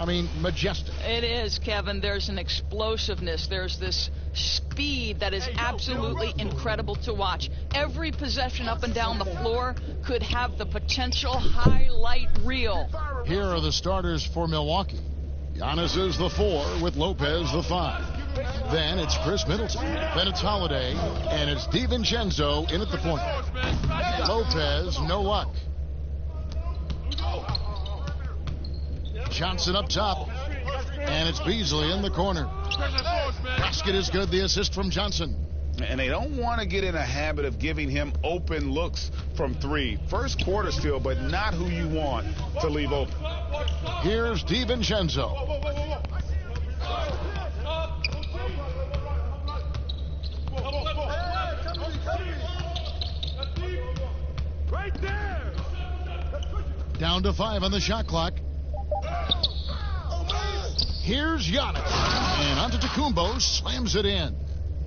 I mean, majestic. It is, Kevin. There's an explosiveness. There's this speed that is absolutely incredible to watch. Every possession up and down the floor could have the potential highlight reel. Here are the starters for Milwaukee. Giannis is the 4 with Lopez the 5. Then it's Chris Middleton. Then it's Holiday. And it's DiVincenzo in at the point. Lopez, no luck. Johnson up top. And it's Beasley in the corner. Basket is good. The assist from Johnson. And they don't want to get in a habit of giving him open looks from 3. First quarter still, but not who you want to leave open. Here's DiVincenzo. Right there. Down to 5 on the shot clock. Here's Giannis. And Antetokounmpo slams it in.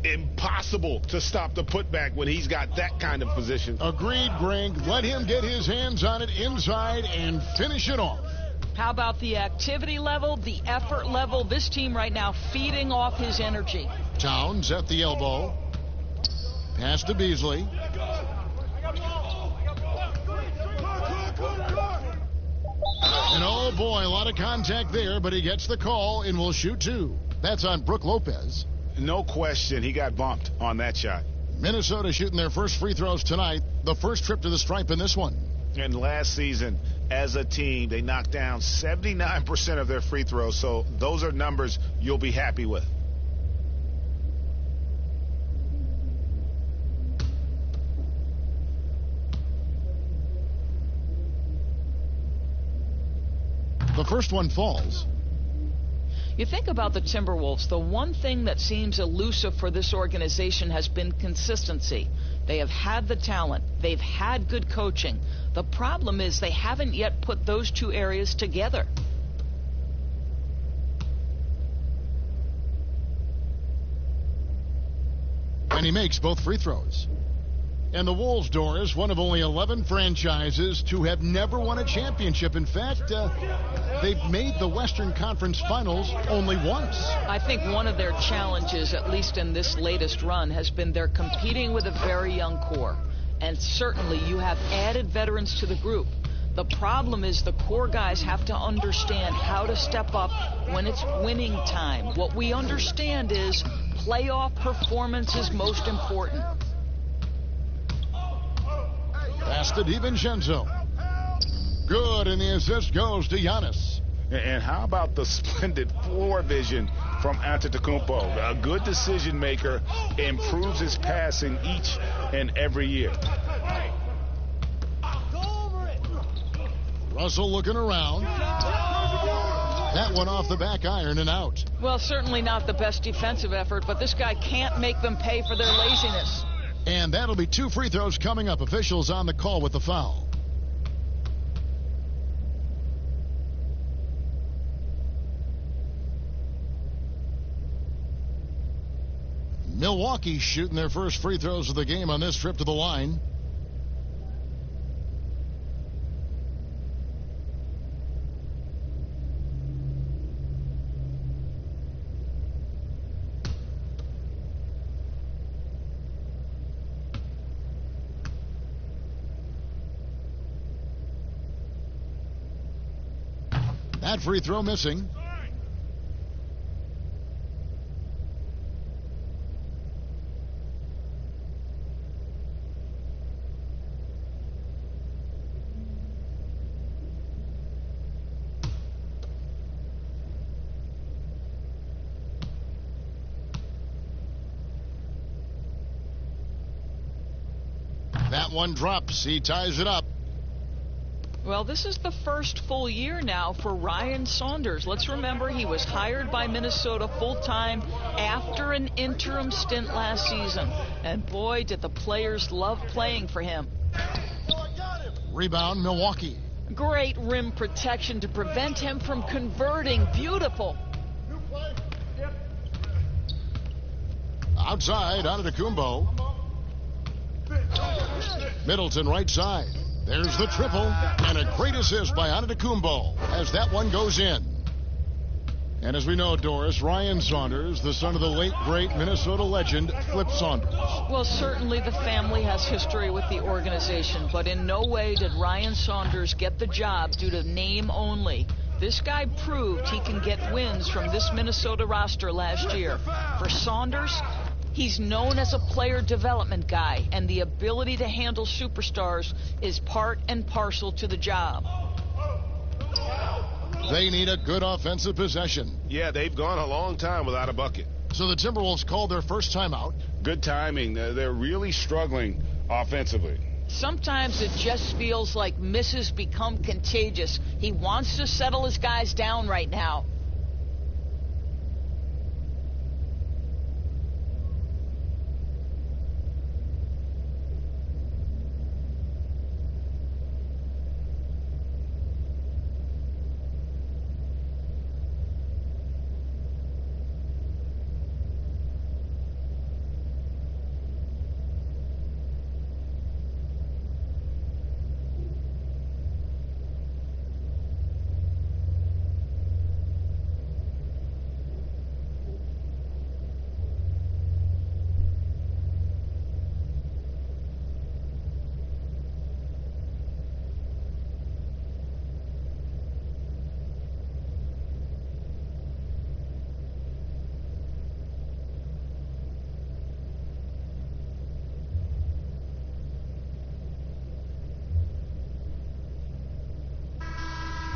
Impossible to stop the putback when he's got that kind of position. Agreed, Greg. Let him get his hands on it inside and finish it off. How about the activity level, the effort level? This team right now feeding off his energy. Towns at the elbow. Pass to Beasley. And oh boy, a lot of contact there, but he gets the call and will shoot 2. That's on Brook Lopez. No question, he got bumped on that shot. Minnesota shooting their first free throws tonight. The first trip to the stripe in this one. And last season, as a team, they knocked down 79% of their free throws, so those are numbers you'll be happy with. The first one falls. You think about the Timberwolves, the one thing that seems elusive for this organization has been consistency. They have had the talent. They've had good coaching. The problem is they haven't yet put those two areas together. And he makes both free throws. And the Wolves, Doris, one of only 11 franchises to have never won a championship. In fact, they've made the Western Conference Finals only once. I think one of their challenges, at least in this latest run, has been they're competing with a very young core. And certainly you have added veterans to the group. The problem is the core guys have to understand how to step up when it's winning time. What we understand is playoff performance is most important. Pass to DiVincenzo. Good, and the assist goes to Giannis. And how about the splendid floor vision from Antetokounmpo? A good decision maker, improves his passing each and every year. Russell looking around. That one off the back iron and out. Well, certainly not the best defensive effort, but this guy can't make them pay for their laziness. And that'll be 2 free throws coming up. Officials on the call with the foul. Milwaukee shooting their first free throws of the game on this trip to the line. That free throw missing. That one drops. He ties it up. Well, this is the first full year now for Ryan Saunders. Let's remember he was hired by Minnesota full-time after an interim stint last season. And boy, did the players love playing for him. Rebound, Milwaukee. Great rim protection to prevent him from converting. Beautiful. Outside, Antetokounmpo. Middleton right side. There's the triple, and a great assist by Antetokounmpo as that one goes in. And as we know, Doris, Ryan Saunders, the son of the late, great Minnesota legend, Flip Saunders. Well, certainly the family has history with the organization, but in no way did Ryan Saunders get the job due to name only. This guy proved he can get wins from this Minnesota roster last year. For Saunders, he's known as a player development guy, and the ability to handle superstars is part and parcel to the job. They need a good offensive possession. Yeah, they've gone a long time without a bucket. So the Timberwolves called their first timeout. Good timing. They're really struggling offensively. Sometimes it just feels like misses become contagious. He wants to settle his guys down right now.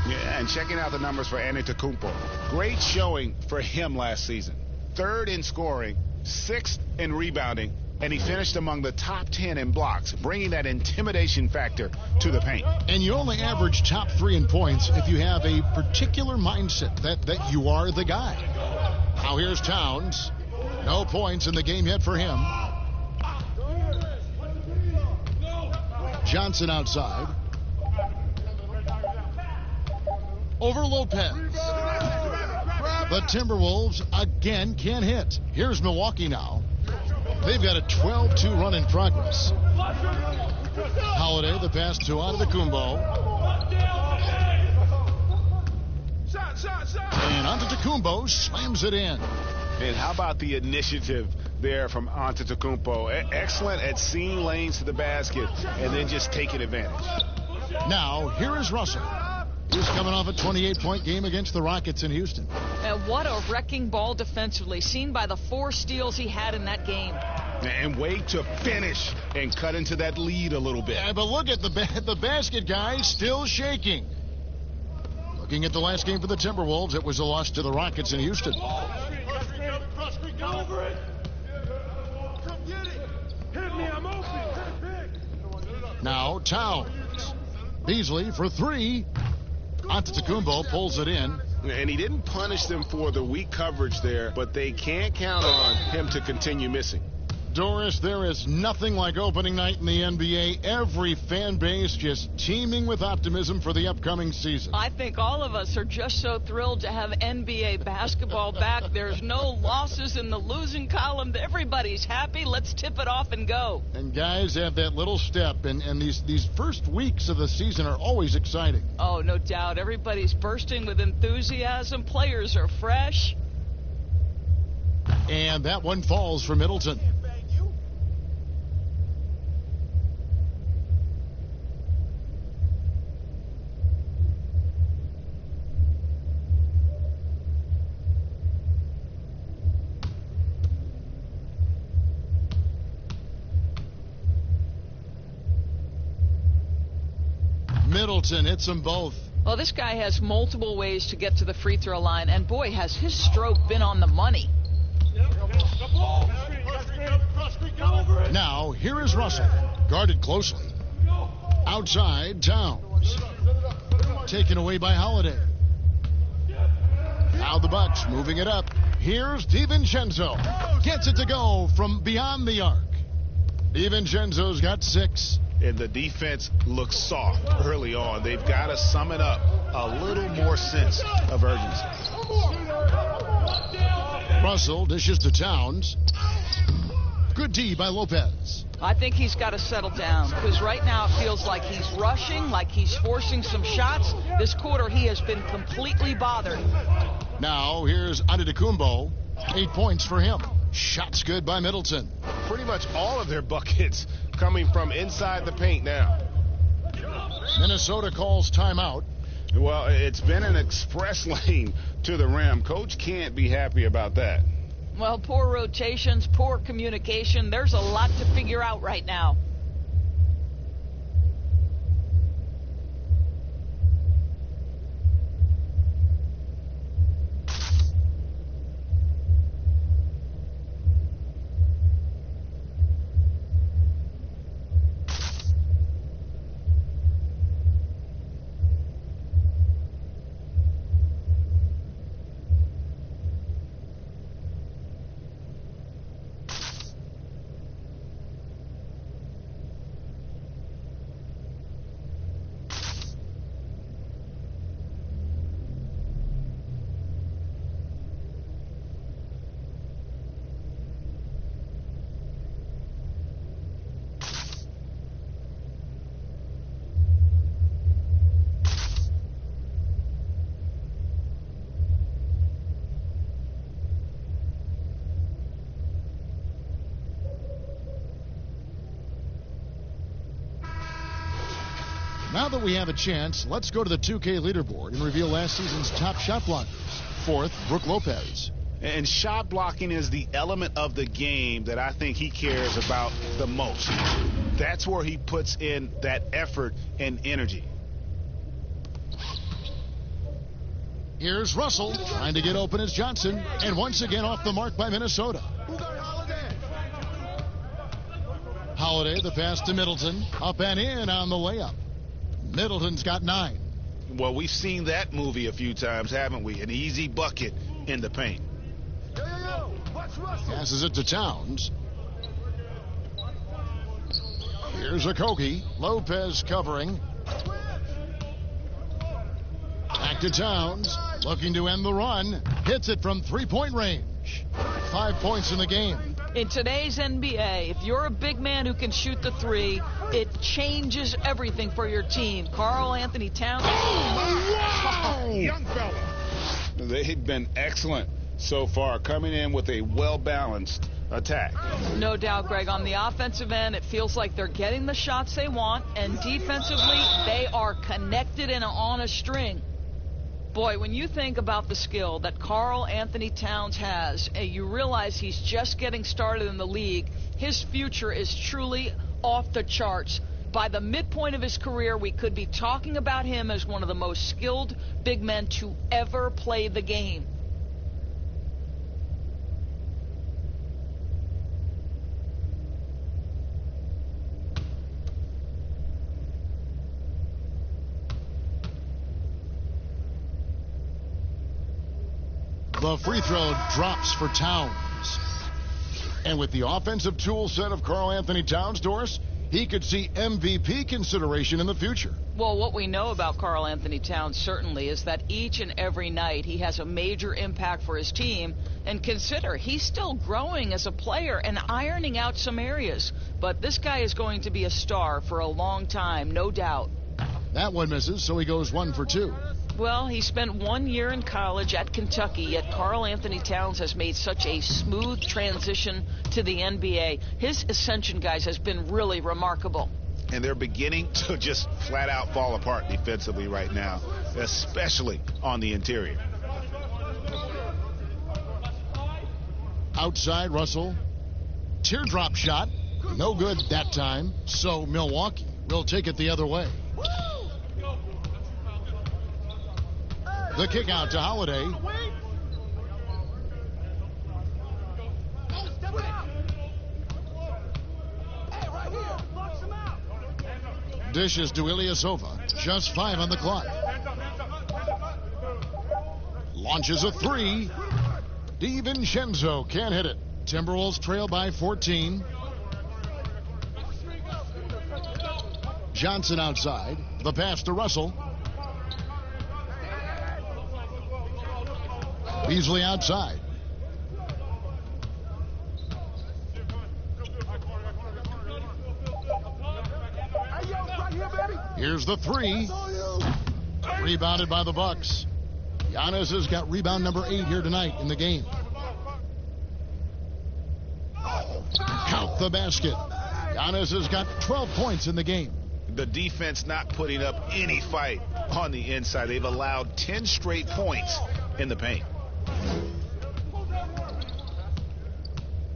Yeah, and checking out the numbers for Antetokounmpo. Great showing for him last season. 3rd in scoring, 6th in rebounding, and he finished among the top 10 in blocks, bringing that intimidation factor to the paint. And you only average top 3 in points if you have a particular mindset that you are the guy. Now here's Towns. No points in the game yet for him. Johnson outside. Over Lopez. The Timberwolves again can't hit. Here's Milwaukee now. They've got a 12-2 run in progress. Holiday, the pass to Antetokounmpo. And Antetokounmpo slams it in. And how about the initiative there from Antetokounmpo? Excellent at seeing lanes to the basket and then just taking advantage. Now, here is Russell. He's coming off a 28-point game against the Rockets in Houston. And what a wrecking ball defensively, seen by the 4 steals he had in that game. And wait to finish and cut into that lead a little bit. Yeah, but look at the basket guy still shaking. Looking at the last game for the Timberwolves, it was a loss to the Rockets in Houston. Now Towns. Beasley for 3. Antetokounmpo pulls it in. And he didn't punish them for the weak coverage there, but they can't count on him to continue missing. Doris, there is nothing like opening night in the NBA. Every fan base just teeming with optimism for the upcoming season. I think all of us are just so thrilled to have NBA basketball back. There's no losses in the losing column. Everybody's happy. Let's tip it off and go. And guys have that little step, and these first weeks of the season are always exciting. Oh, no doubt. Everybody's bursting with enthusiasm. Players are fresh. And that one falls for Middleton. Middleton hits them both. Well, this guy has multiple ways to get to the free throw line, and boy, has his stroke been on the money. Now, here is Russell, guarded closely. Outside, Towns. Taken away by Holiday. Now the Bucks moving it up. Here's DiVincenzo. Gets it to go from beyond the arc. DiVincenzo's got 6. And the defense looks soft early on. They've got to sum it up a little more sense of urgency. Russell dishes to Towns. Good D by Lopez. I think he's got to settle down, because right now it feels like he's rushing, like he's forcing some shots. This quarter he has been completely bothered. Now here's Antetokounmpo. 8 points for him. Shots good by Middleton. Pretty much all of their buckets coming from inside the paint now. Minnesota calls timeout. Well, it's been an express lane to the rim. Coach can't be happy about that. Well, poor rotations, poor communication. There's a lot to figure out right now. Now that we have a chance, let's go to the 2K leaderboard and reveal last season's top shot blockers. 4th, Brook Lopez. And shot blocking is the element of the game that I think he cares about the most. That's where he puts in that effort and energy. Here's Russell trying to get open as Johnson, and once again off the mark by Minnesota. Holiday, the pass to Middleton, up and in on the layup. Middleton's got 9. Well, we've seen that movie a few times, haven't we? An easy bucket in the paint. Passes it to Towns. Here's Okogie. Lopez covering. Back to Towns. Looking to end the run. Hits it from three-point range. 5 points in the game. In today's NBA, if you're a big man who can shoot the three, it changes everything for your team. Karl Anthony Towns. Wow! Young fella. They've been excellent so far, coming in with a well-balanced attack. No doubt, Greg. On the offensive end, it feels like they're getting the shots they want, and defensively, they are connected and on a string. Boy, when you think about the skill that Karl Anthony Towns has, and you realize he's just getting started in the league, his future is truly off the charts. By the midpoint of his career, we could be talking about him as one of the most skilled big men to ever play the game. The free throw drops for Towns. And with the offensive tool set of Karl Anthony Towns, Doris, he could see MVP consideration in the future. Well, what we know about Karl Anthony Towns certainly is that each and every night he has a major impact for his team. And consider, he's still growing as a player and ironing out some areas. But this guy is going to be a star for a long time, no doubt. That one misses, so he goes 1 for 2. Well, he spent 1 year in college at Kentucky, yet Karl Anthony Towns has made such a smooth transition to the NBA. His ascension, guys, has been really remarkable. And they're beginning to just flat out fall apart defensively right now, especially on the interior. Outside, Russell. Teardrop shot. No good that time, so Milwaukee will take it the other way. The kick out to Holiday. Dishes to Ilyasova. Just 5 on the clock. Launches a 3. DiVincenzo can't hit it. Timberwolves trail by 14. Johnson outside. The pass to Russell. Beasley outside. Here's the 3. Rebounded by the Bucks. Giannis has got rebound number 8 here tonight in the game. Count the basket. Giannis has got 12 points in the game. The defense not putting up any fight on the inside. They've allowed 10 straight points in the paint.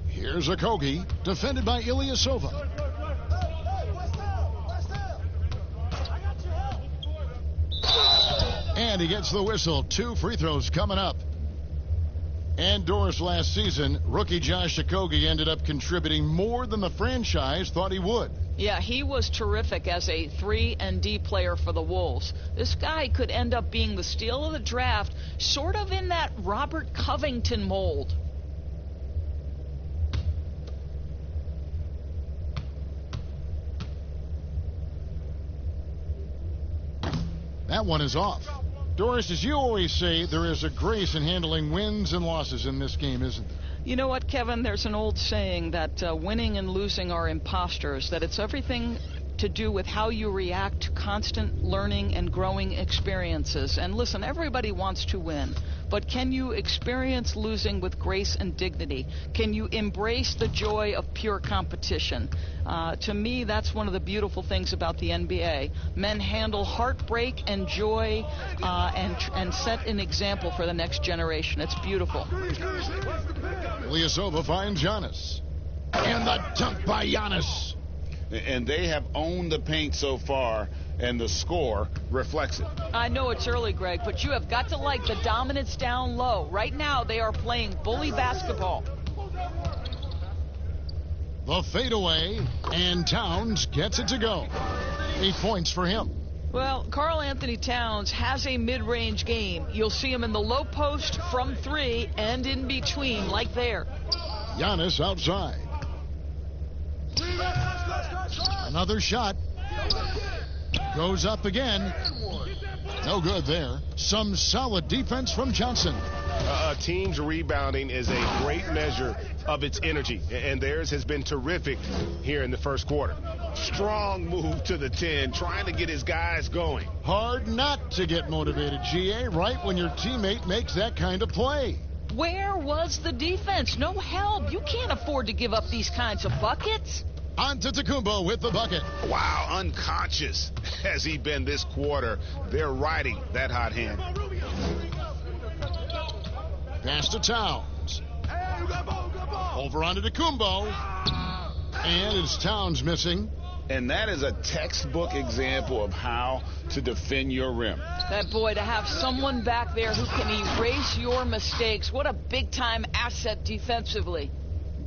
Here's Okogie, defended by Ilyasova. And he gets the whistle. 2 free throws coming up. Indoors last season, rookie Josh Okogie ended up contributing more than the franchise thought he would. Yeah, he was terrific as a 3-and-D player for the Wolves. This guy could end up being the steal of the draft, sort of in that Robert Covington mold. That one is off. Doris, as you always say, there is a grace in handling wins and losses in this game, isn't there? You know what, Kevin? There's an old saying that winning and losing are imposters, that it's everything to do with how you react to constant learning and growing experiences. And listen, everybody wants to win, but can you experience losing with grace and dignity? Can you embrace the joy of pure competition? To me, that's one of the beautiful things about the NBA. Men handle heartbreak and joy and set an example for the next generation. It's beautiful. Ilyasova finds Giannis. And the dunk by Giannis. And they have owned the paint so far, and the score reflects it. I know it's early, Greg, but you have got to like the dominance down low. Right now, they are playing bully basketball. The fadeaway, and Towns gets it to go. 8 points for him. Well, Karl Anthony Towns has a mid-range game. You'll see him in the low post, from 3, and in between, like there. Giannis outside. Another shot. Goes up again. No good there. Some solid defense from Johnson. A team's rebounding is a great measure of its energy, and theirs has been terrific here in the first quarter. Strong move to the 10, trying to get his guys going. Hard not to get motivated, GA, right when your teammate makes that kind of play. Where was the defense? No help. You can't afford to give up these kinds of buckets. Antetokounmpo with the bucket. Wow, unconscious has he been this quarter. They're riding that hot hand. Pass to Towns. Over onto Antetokounmpo. And it's Towns missing. And that is a textbook example of how to defend your rim. That boy, to have someone back there who can erase your mistakes. What a big-time asset defensively.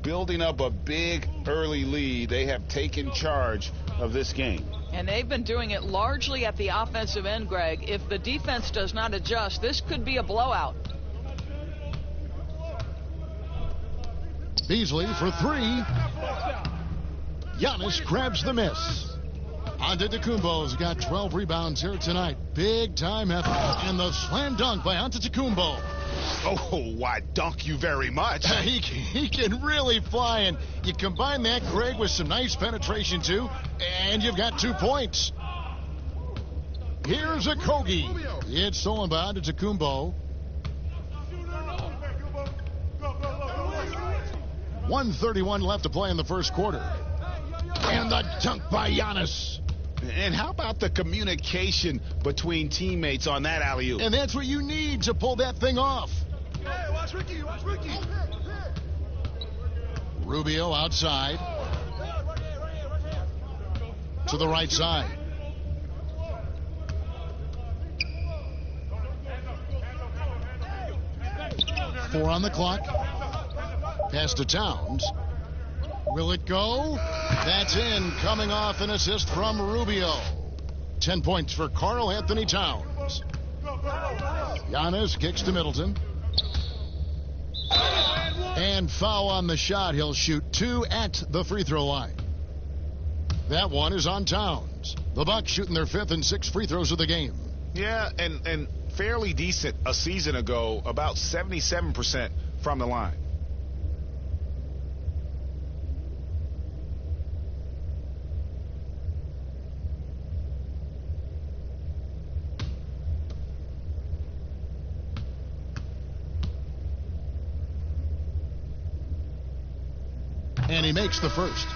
Building up a big early lead, they have taken charge of this game. And they've been doing it largely at the offensive end, Greg. If the defense does not adjust, this could be a blowout. Beasley for 3. Giannis grabs the miss. Antetokounmpo's got 12 rebounds here tonight. Big time effort. And the slam dunk by Antetokounmpo. Oh, why dunk you very much. He can really fly, and you combine that, Greg, with some nice penetration too, and you've got 2 points. Here's Okogie. It's stolen by Antetokounmpo. 1:31 left to play in the first quarter. And the dunk by Giannis. And how about the communication between teammates on that alley-oop? And that's what you need to pull that thing off. Hey, watch Ricky, watch Ricky. Rubio outside. To the right side. Four on the clock. Pass to Towns. Will it go? That's in. Coming off an assist from Rubio. 10 points for Karl Anthony Towns. Giannis kicks to Middleton. And foul on the shot. He'll shoot 2 at the free throw line. That one is on Towns. The Bucks shooting their 5th and 6th free throws of the game. Yeah, and fairly decent a season ago, about 77% from the line. And he makes the first.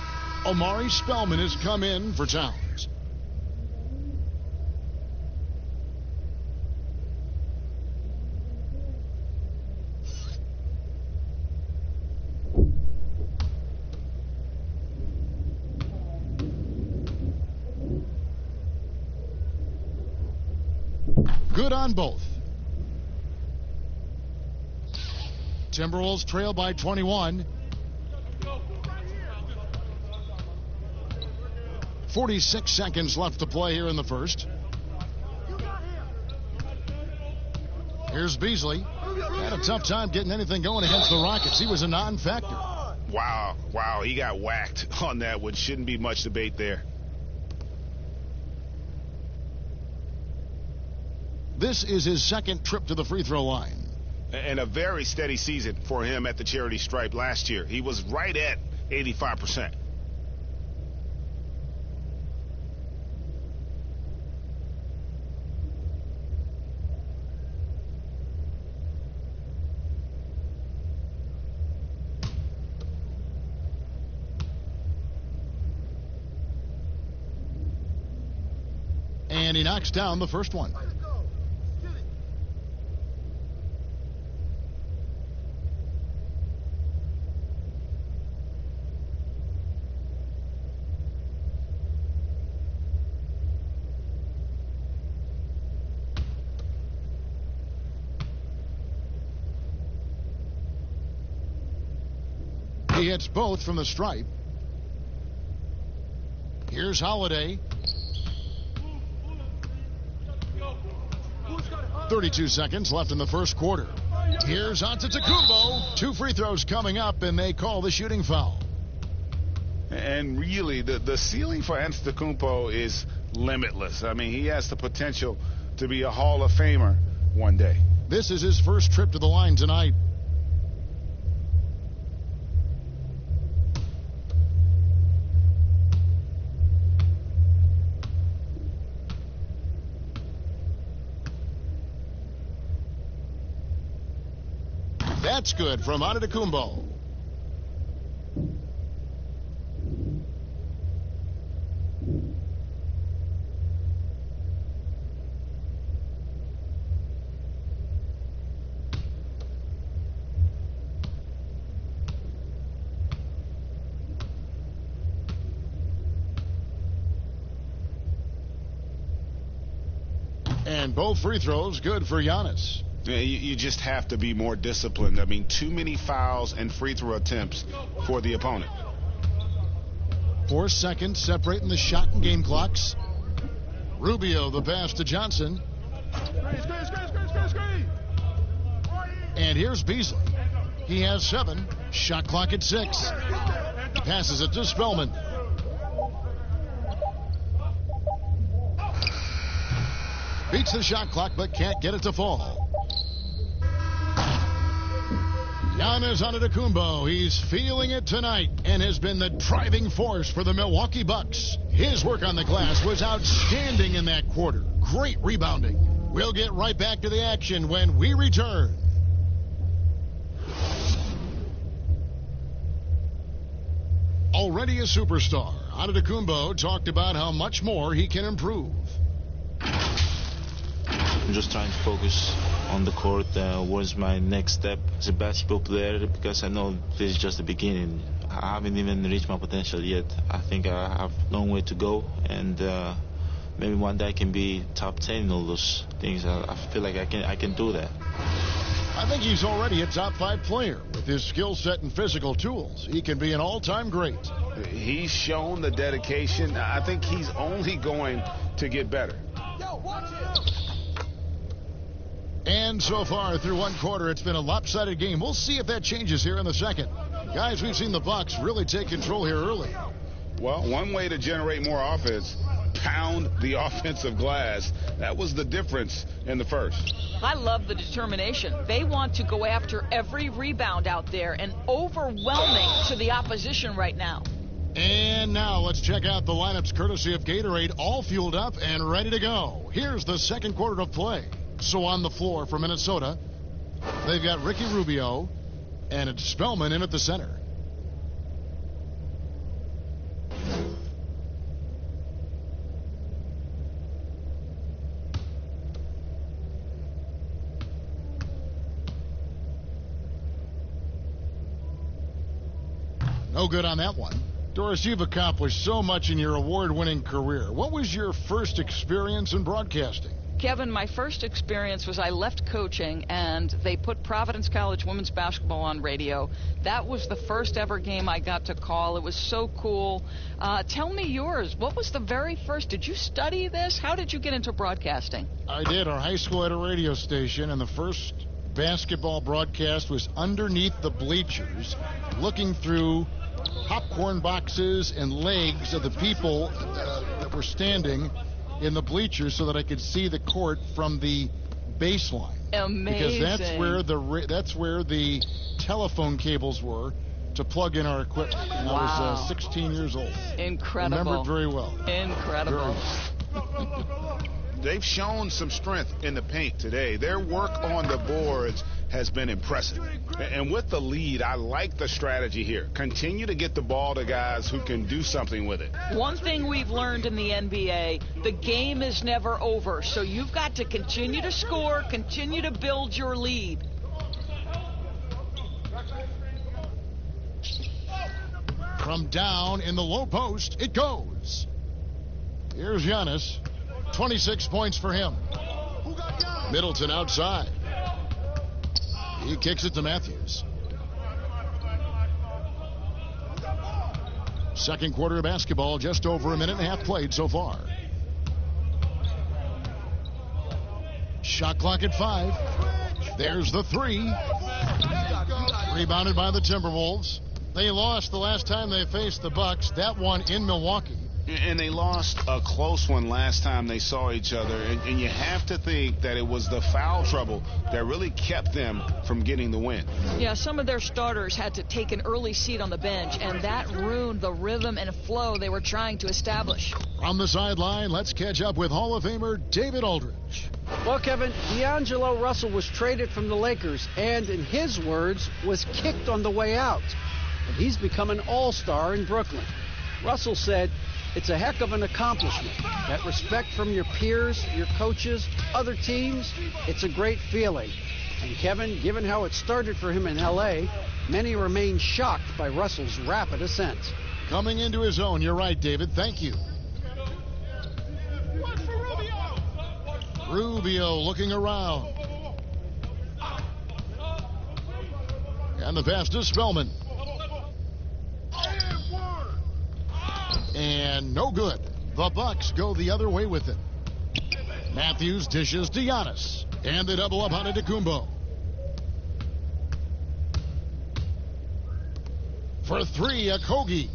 Omari Spellman has come in for Towns. Good on both. Timberwolves trail by 21. 46 seconds left to play here in the first. Here's Beasley. Had a tough time getting anything going against the Rockets. He was a non-factor. Wow, he got whacked on that one. Shouldn't be much debate there. This is his second trip to the free throw line. And a very steady season for him at the charity stripe last year. He was right at 85%. And he knocks down the first one. He hits both from the stripe. Here's Holiday. 32 seconds left in the first quarter. Here's Antetokounmpo. 2 free throws coming up, and they call the shooting foul. And really, the ceiling for Antetokounmpo is limitless. I mean, he has the potential to be a Hall of Famer one day. This is his first trip to the line tonight. That's good from Antetokounmpo. And both free throws good for Giannis. Yeah, you just have to be more disciplined. I mean, too many fouls and free throw attempts for the opponent. 4 seconds separating the shot and game clocks. Rubio the pass to Johnson. And here's Beasley. He has 7. Shot clock at 6. He passes it to Spellman. Beats the shot clock but can't get it to fall. Giannis Antetokounmpo, he's feeling it tonight and has been the driving force for the Milwaukee Bucks. His work on the glass was outstanding in that quarter. Great rebounding. We'll get right back to the action when we return. Already a superstar, Antetokounmpo talked about how much more he can improve. I'm just trying to focus on the court. What's my next step as a basketball player? Because I know this is just the beginning. I haven't even reached my potential yet. I think I have a long way to go, and maybe one day I can be top 10 in all those things. I feel like I can do that. I think he's already a top 5 player with his skill set and physical tools. He can be an all-time great. He's shown the dedication. I think he's only going to get better. And so far through one quarter, it's been a lopsided game. We'll see if that changes here in the second. Guys, we've seen the Bucks really take control here early. Well, one way to generate more offense, pound the offensive glass. That was the difference in the first. I love the determination. They want to go after every rebound out there and overwhelming to the opposition right now. And now let's check out the lineups courtesy of Gatorade, all fueled up and ready to go. Here's the second quarter of play. So on the floor for Minnesota, they've got Ricky Rubio and it's Spellman in at the center. No good on that one. Doris, you've accomplished so much in your award-winning career. What was your first experience in broadcasting? Kevin, my first experience was I left coaching and they put Providence College women's basketball on radio. That was the first ever game I got to call. It was so cool. Tell me yours. What was the very first? Did you study this? How did you get into broadcasting? I did. Our high school had a radio station, and the first basketball broadcast was underneath the bleachers, looking through popcorn boxes and legs of the people that were standing in the bleachers so that I could see the court from the baseline. Amazing. Because that's where the telephone cables were to plug in our equipment. And wow. I was 16 years old. Incredible. Remember it very well. Incredible. Very well. They've shown some strength in the paint today. Their work on the boards has been impressive. And with the lead, I like the strategy here. Continue to get the ball to guys who can do something with it. One thing we've learned in the NBA, the game is never over. So you've got to continue to score, continue to build your lead. From down in the low post, it goes. Here's Giannis. 26 points for him. Middleton outside. He kicks it to Matthews. Second quarter of basketball, just over a minute and a half played so far. Shot clock at 5. There's the 3. Rebounded by the Timberwolves. They lost the last time they faced the Bucks. That one in Milwaukee. And they lost a close one last time they saw each other. And you have to think that it was the foul trouble that really kept them from getting the win. Yeah, some of their starters had to take an early seat on the bench, and that ruined the rhythm and flow they were trying to establish. From the sideline, let's catch up with Hall of Famer David Aldridge. Well, Kevin, D'Angelo Russell was traded from the Lakers and, in his words, was kicked on the way out. But he's become an all-star in Brooklyn. Russell said, "It's a heck of an accomplishment. That respect from your peers, your coaches, other teams, it's a great feeling." And Kevin, given how it started for him in L.A., many remain shocked by Russell's rapid ascent. Coming into his own, you're right, David. Thank you. Rubio looking around. And the pass to Spellman. And no good. The Bucks go the other way with it. Matthews dishes to Giannis. And they double up on Antetokounmpo. For 3, Okogie.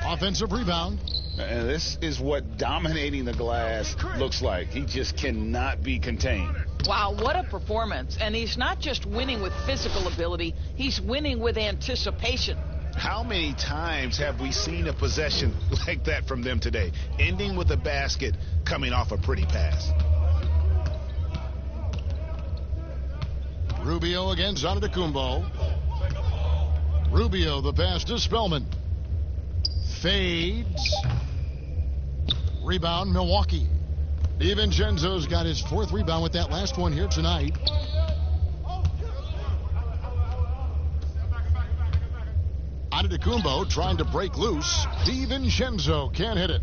Offensive rebound. And this is what dominating the glass looks like. He just cannot be contained. Wow, what a performance. And he's not just winning with physical ability, he's winning with anticipation. How many times have we seen a possession like that from them today, ending with a basket coming off a pretty pass? Rubio against Antetokounmpo. Rubio, the pass to Spellman. Fades. Rebound, Milwaukee. DiVincenzo's got his 4th rebound with that last one here tonight. Antetokounmpo trying to break loose. DiVincenzo can't hit it.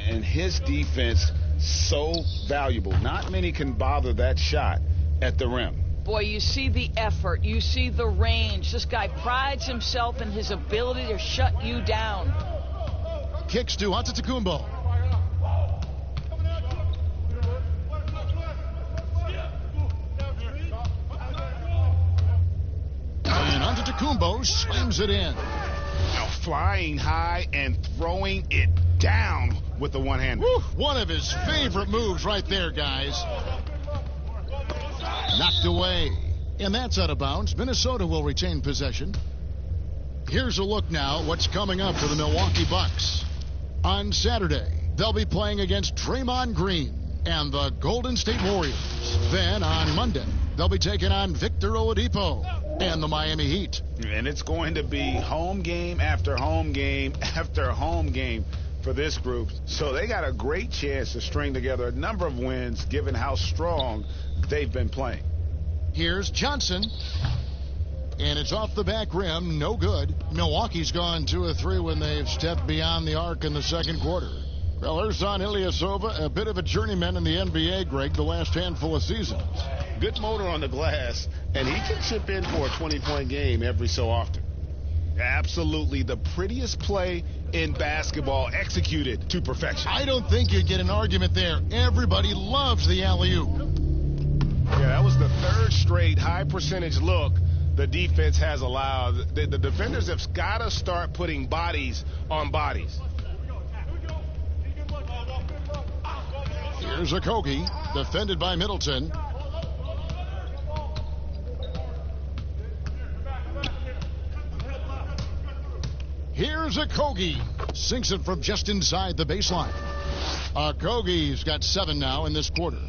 And his defense so valuable. Not many can bother that shot at the rim. Boy, you see the effort. You see the range. This guy prides himself in his ability to shut you down. Kicks to Antetokounmpo. And Antetokounmpo slams it in. Now flying high and throwing it down with the one-hander. One of his favorite moves right there, guys. Knocked away. And that's out of bounds. Minnesota will retain possession. Here's a look now what's coming up for the Milwaukee Bucks. On Saturday, they'll be playing against Draymond Green and the Golden State Warriors. Then on Monday, they'll be taking on Victor Oladipo and the Miami Heat. And it's going to be home game after home game after home game for this group. So they got a great chance to string together a number of wins given how strong they've been playing. Here's Johnson. And it's off the back rim. No good. Milwaukee's gone 2 of 3 when they've stepped beyond the arc in the second quarter. Well, Ersan Ilyasova, a bit of a journeyman in the NBA, Greg, the last handful of seasons. Good motor on the glass, and he can chip in for a 20-point game every so often. Absolutely the prettiest play in basketball, executed to perfection. I don't think you'd get an argument there. Everybody loves the alley-oop. Yeah, that was the third straight high-percentage look the defense has allowed. The defenders have got to start putting bodies on bodies. Here's Okogie, defended by Middleton. Here's Okogie. Sinks it from just inside the baseline. Okogie's got 7 now in this quarter.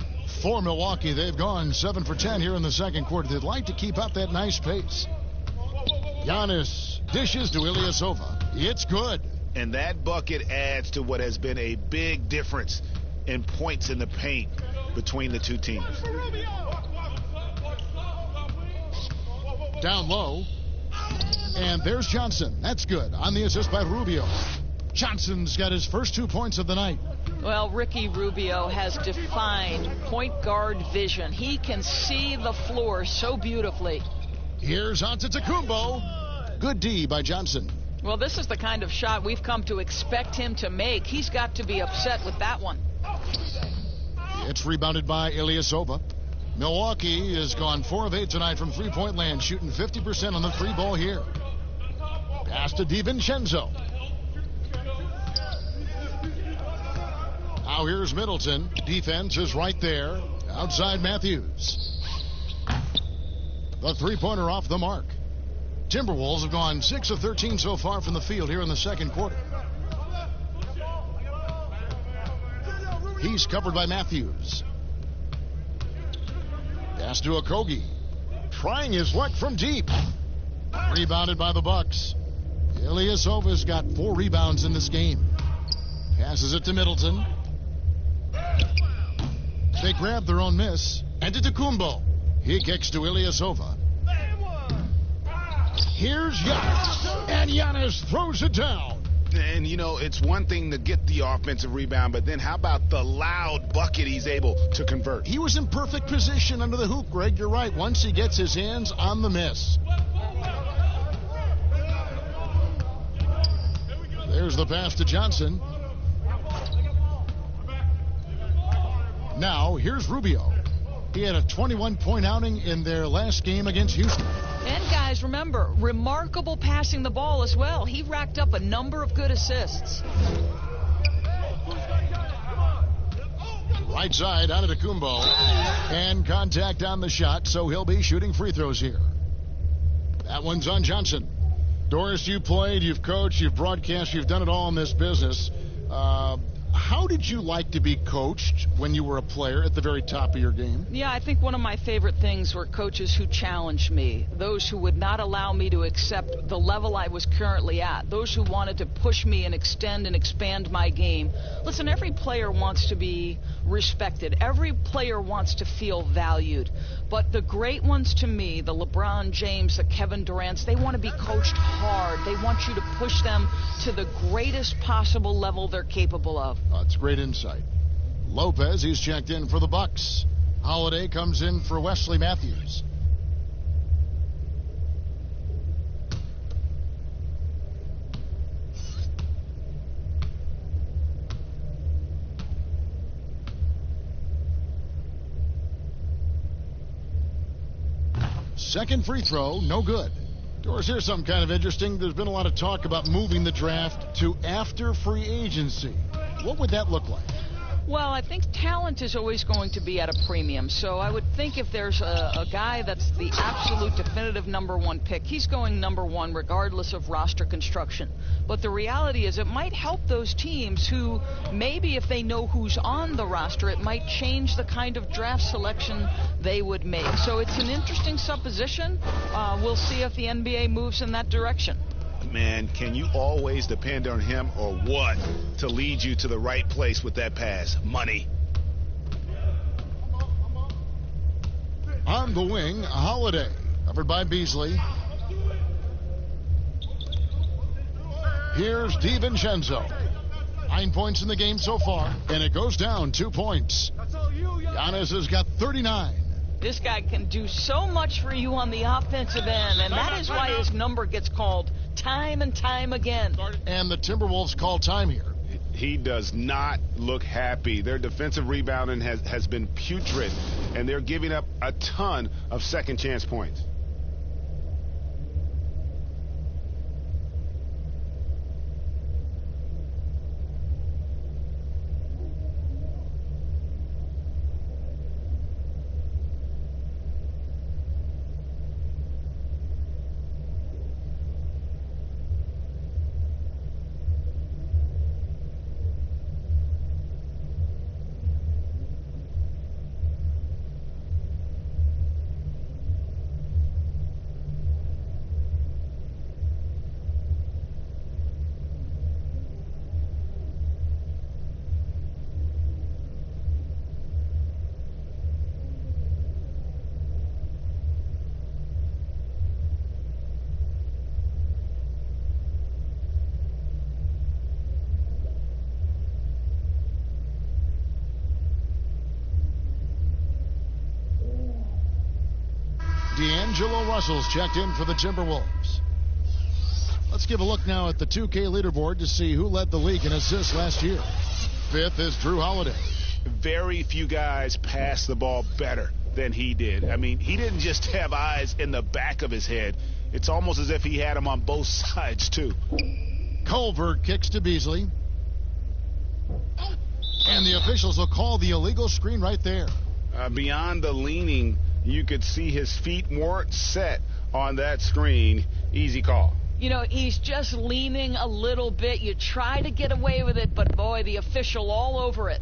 For Milwaukee, they've gone 7 for 10 here in the second quarter. They'd like to keep up that nice pace. Giannis dishes to Ilyasova. It's good. And that bucket adds to what has been a big difference in points in the paint between the two teams. Down low. And there's Johnson. That's good. On the assist by Rubio. Johnson's got his first 2 points of the night. Well, Ricky Rubio has defined point guard vision. He can see the floor so beautifully. Here's Antetokounmpo. Good D by Johnson. Well, this is the kind of shot we've come to expect him to make. He's got to be upset with that one. It's rebounded by Ilyasova. Milwaukee has gone 4 of 8 tonight from three-point land, shooting 50% on the 3-ball here. Pass to DiVincenzo. Now here's Middleton. Defense is right there. Outside Matthews. The three-pointer off the mark. Timberwolves have gone 6 of 13 so far from the field here in the second quarter. He's covered by Matthews. Pass to Okogie. Trying his luck from deep. Rebounded by the Bucks. Ilyasova's got 4 rebounds in this game. Passes it to Middleton. They grab their own miss. Antetokounmpo. He kicks to Ilyasova. Here's Giannis. And Giannis throws it down. And, you know, it's one thing to get the offensive rebound, but then how about the loud bucket he's able to convert? He was in perfect position under the hoop, Greg. You're right. Once he gets his hands on the miss. There's the pass to Johnson. Now, here's Rubio. He had a 21-point outing in their last game against Houston. And guys, remember, remarkable passing the ball as well. He racked up a number of good assists. Right side, Antetokounmpo. And contact on the shot, so he'll be shooting free throws here. That one's on Johnson. Doris, you played, you've coached, you've broadcast, you've done it all in this business. How did you like to be coached when you were a player at the very top of your game? Yeah, I think one of my favorite things were coaches who challenged me, those who would not allow me to accept the level I was currently at, those who wanted to push me and extend and expand my game. Listen, every player wants to be respected. Every player wants to feel valued. But the great ones to me, the LeBron James, the Kevin Durants, they want to be coached hard. They want you to push them to the greatest possible level they're capable of. That's great insight. Lopez, he's checked in for the Bucks. Holiday comes in for Wesley Matthews. Second free throw, no good. Doris, here's something kind of interesting. There's been a lot of talk about moving the draft to after free agency. What would that look like? Well, I think talent is always going to be at a premium. So I would think if there's a guy that's the absolute definitive #1 pick, he's going #1 regardless of roster construction. But the reality is it might help those teams who maybe if they know who's on the roster, it might change the kind of draft selection they would make. So it's an interesting supposition. We'll see if the NBA moves in that direction. Man, can you always depend on him or what to lead you to the right place with that pass? Money. On the wing, Holiday. Covered by Beasley. Here's DiVincenzo. 9 points in the game so far, and it goes down 2 points. Giannis has got 39. This guy can do so much for you on the offensive end, and that is why his number gets called time and time again. And the Timberwolves call time here. He does not look happy. Their defensive rebounding has been putrid, and they're giving up a ton of second chance points. D'Angelo Russell's checked in for the Timberwolves. Let's give a look now at the 2K leaderboard to see who led the league in assists last year. 5th is Drew Holiday. Very few guys pass the ball better than he did. I mean, he didn't just have eyes in the back of his head. It's almost as if he had them on both sides, too. Culver kicks to Beasley. And the officials will call the illegal screen right there. Beyond the leaning, you could see his feet weren't set on that screen. Easy call. You know, he's just leaning a little bit. You try to get away with it, but boy, the official all over it.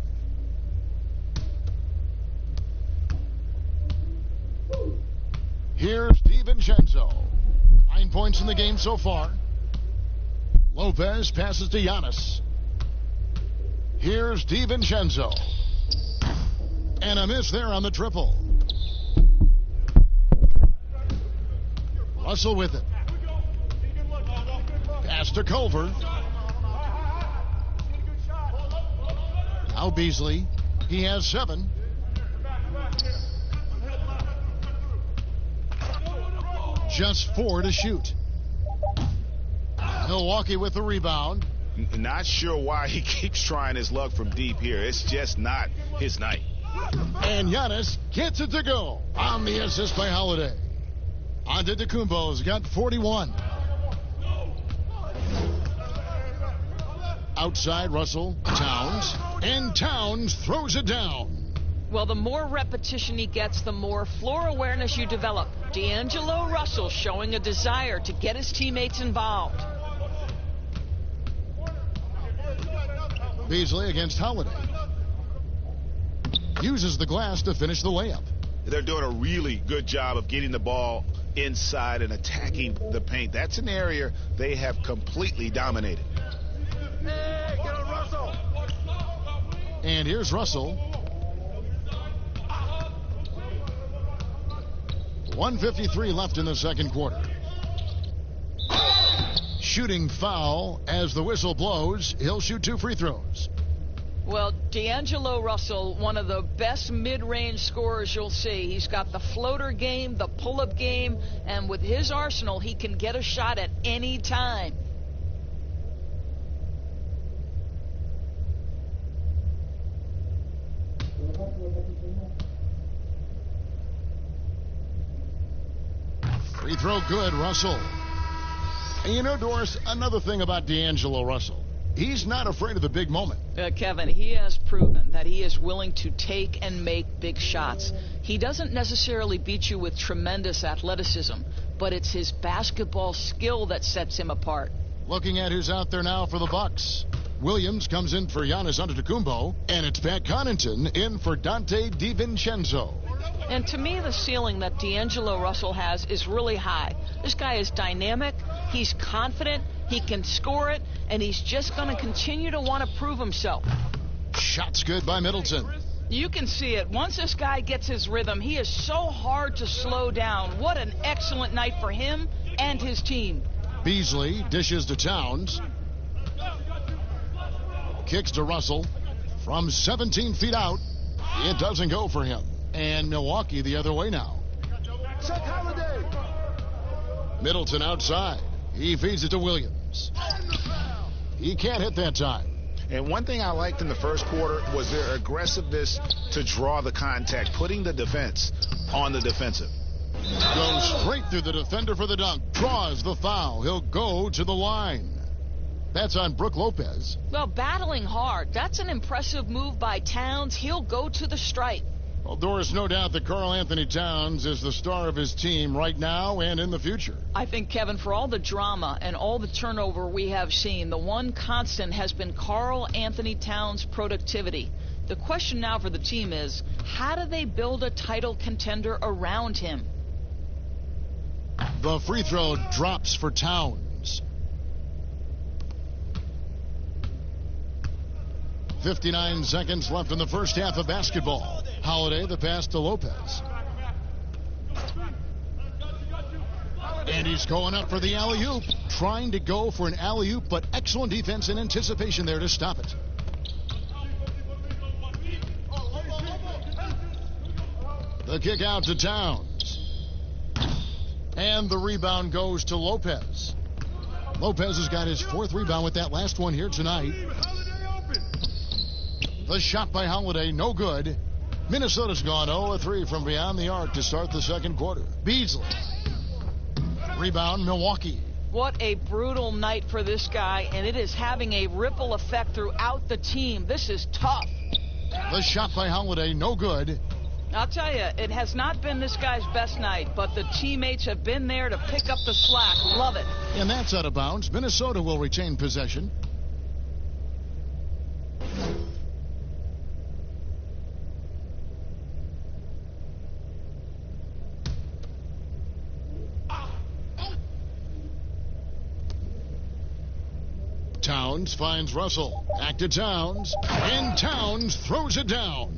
Here's DiVincenzo. 9 points in the game so far. Lopez passes to Giannis. Here's DiVincenzo. And a miss there on the triple. Russell with it. Pass to Culver. Now Beasley. He has 7. Just 4 to shoot. Milwaukee with the rebound. Not sure why he keeps trying his luck from deep here. It's just not his night. And Giannis gets it to go on the assist by Holiday. Antetokounmpo's got 41. Outside Russell, Towns, and Towns throws it down. Well, the more repetition he gets, the more floor awareness you develop. D'Angelo Russell showing a desire to get his teammates involved. Beasley against Holiday. Uses the glass to finish the layup. They're doing a really good job of getting the ball inside and attacking the paint. That's an area they have completely dominated. Hey, get on Russell. And here's Russell. 1:53 left in the second quarter. Shooting foul as the whistle blows. He'll shoot 2 free throws. Well, D'Angelo Russell, one of the best mid-range scorers you'll see. He's got the floater game, the pull-up game, and with his arsenal, he can get a shot at any time. Free throw good, Russell. And you know, Doris, another thing about D'Angelo Russell. He's not afraid of the big moment. Kevin, he has proven that he is willing to take and make big shots. He doesn't necessarily beat you with tremendous athleticism, but it's his basketball skill that sets him apart. Looking at who's out there now for the Bucks. Williams comes in for Giannis Antetokounmpo, and it's Pat Connaughton in for Dante DiVincenzo. And to me, the ceiling that D'Angelo Russell has is really high. This guy is dynamic, he's confident, he can score it, and he's just going to continue to want to prove himself. Shots good by Middleton. You can see it. Once this guy gets his rhythm, he is so hard to slow down. What an excellent night for him and his team. Beasley dishes to Towns. kicks to Russell. From 17 feet out, it doesn't go for him. And Milwaukee the other way now. Check Holiday. Middleton outside. He feeds it to Williams. He can't hit that time. And one thing I liked in the first quarter was their aggressiveness to draw the contact, putting the defense on the defensive. Goes straight through the defender for the dunk. Draws the foul. He'll go to the line. That's on Brook Lopez. Well, battling hard. That's an impressive move by Towns. He'll go to the stripe. Well, Doris, no doubt that Karl Anthony Towns is the star of his team right now and in the future. I think, Kevin, for all the drama and all the turnover we have seen, the one constant has been Karl Anthony Towns' productivity. The question now for the team is, how do they build a title contender around him? The free throw drops for Towns. 59 seconds left in the first half of basketball. Holiday, the pass to Lopez. And he's going up for the alley-oop. Trying to go for an alley-oop, but excellent defense and anticipation there to stop it. The kick out to Towns. And the rebound goes to Lopez. Lopez has got his fourth rebound with that last one here tonight. The shot by Holiday, no good. Minnesota's gone 0-3 from beyond the arc to start the second quarter. Beasley. Rebound, Milwaukee. What a brutal night for this guy, and it is having a ripple effect throughout the team. This is tough. The shot by Holiday, no good. I'll tell you, it has not been this guy's best night, but the teammates have been there to pick up the slack. Love it. And that's out of bounds. Minnesota will retain possession. Towns finds Russell. Back to Towns. And Towns throws it down.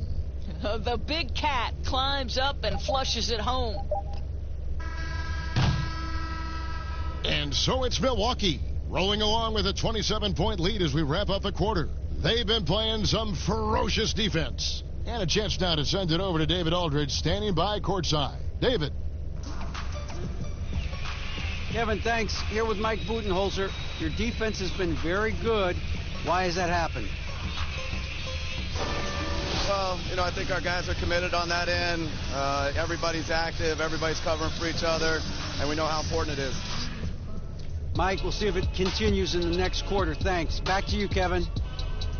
The big cat climbs up and flushes it home. And so it's Milwaukee rolling along with a 27-point lead as we wrap up the quarter. They've been playing some ferocious defense. And a chance now to send it over to David Aldridge standing by courtside. David. Kevin, thanks. Here with Mike Budenholzer. Your defense has been very good. Why has that happened? Well, I think our guys are committed on that end. Everybody's active. Everybody's covering for each other. And we know how important it is. Mike, we'll see if it continues in the next quarter. Thanks. Back to you, Kevin.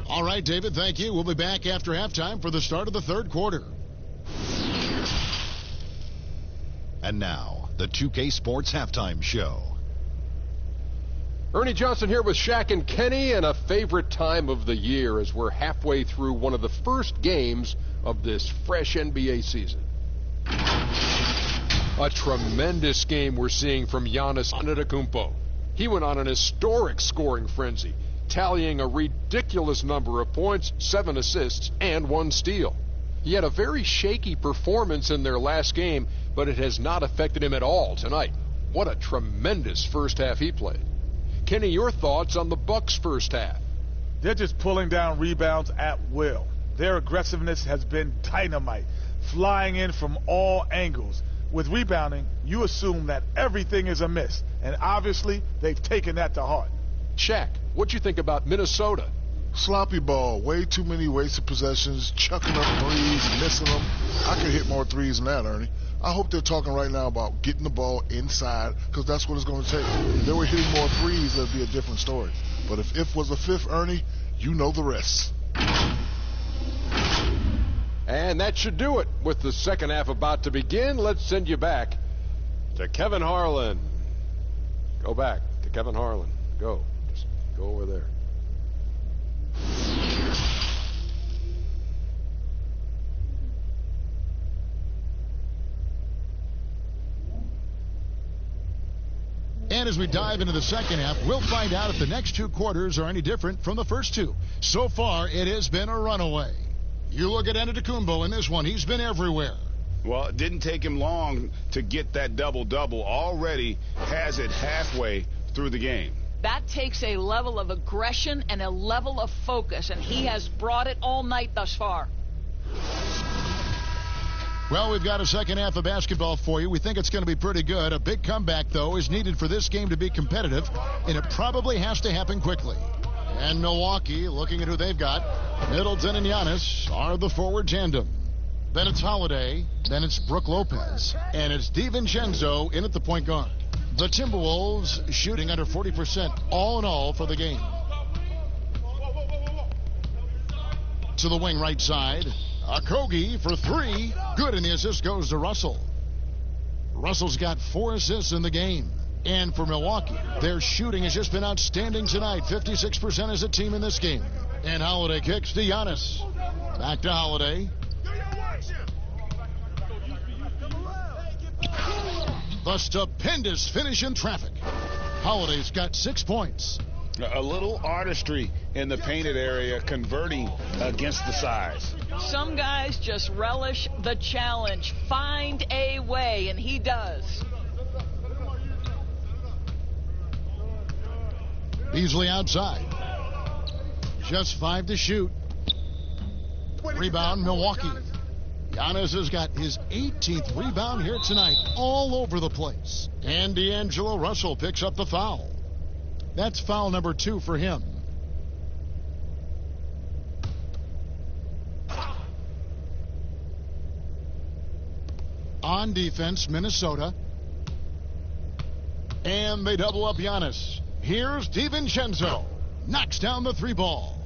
All right, David, thank you. We'll be back after halftime for the start of the third quarter. And now, the 2K Sports Halftime Show. Ernie Johnson here with Shaq and Kenny, and a favorite time of the year as we're halfway through one of the first games of this fresh NBA season. A tremendous game we're seeing from Giannis Antetokounmpo. He went on an historic scoring frenzy, tallying a ridiculous number of points, 7 assists, and 1 steal. He had a very shaky performance in their last game, but it has not affected him at all tonight. What a tremendous first half he played. Kenny, your thoughts on the Bucks' first half? They're just pulling down rebounds at will. Their aggressiveness has been dynamite, flying in from all angles. With rebounding, you assume that everything is amiss, and obviously they've taken that to heart. Shaq, what you think about Minnesota? Sloppy ball, way too many wasted possessions, chucking up threes, missing them. I could hit more threes than that, Ernie. I hope they're talking right now about getting the ball inside, because that's what it's going to take. If they were hitting more threes, that'd be a different story. But if was a fifth, Ernie, you know the rest. And that should do it. With the second half about to begin, let's send you back to Kevin Harlan. Go back to Kevin Harlan. Go. Just go over there. And as we dive into the second half, we'll find out if the next two quarters are any different from the first two. So far, it has been a runaway. You look at Antetokounmpo in this one. He's been everywhere. Well, it didn't take him long to get that double-double. Already has it halfway through the game. That takes a level of aggression and a level of focus, and he has brought it all night thus far. Well, we've got a second half of basketball for you. We think it's going to be pretty good. A big comeback, though, is needed for this game to be competitive, and it probably has to happen quickly. And Milwaukee, looking at who they've got, Middleton and Giannis are the forward tandem. Then it's Holiday, then it's Brook Lopez, and it's DiVincenzo in at the point guard. The Timberwolves shooting under 40% all in all for the game. To the wing right side, Okogie for three. Good, and the assist goes to Russell. Russell's got 4 assists in the game. And for Milwaukee, their shooting has just been outstanding tonight. 56% as a team in this game. And Holiday kicks to Giannis. Back to Holiday. The stupendous finish in traffic. Holiday's got 6 points. A little artistry in the painted area, converting against the size. Some guys just relish the challenge. Find a way, and he does. Beasley outside. Just 5 to shoot. Rebound, Milwaukee. Giannis has got his 18th rebound here tonight, all over the place. And D'Angelo Russell picks up the foul. That's foul number 2 for him. On defense, Minnesota. And they double up Giannis. Here's DiVincenzo. Knocks down the 3 ball.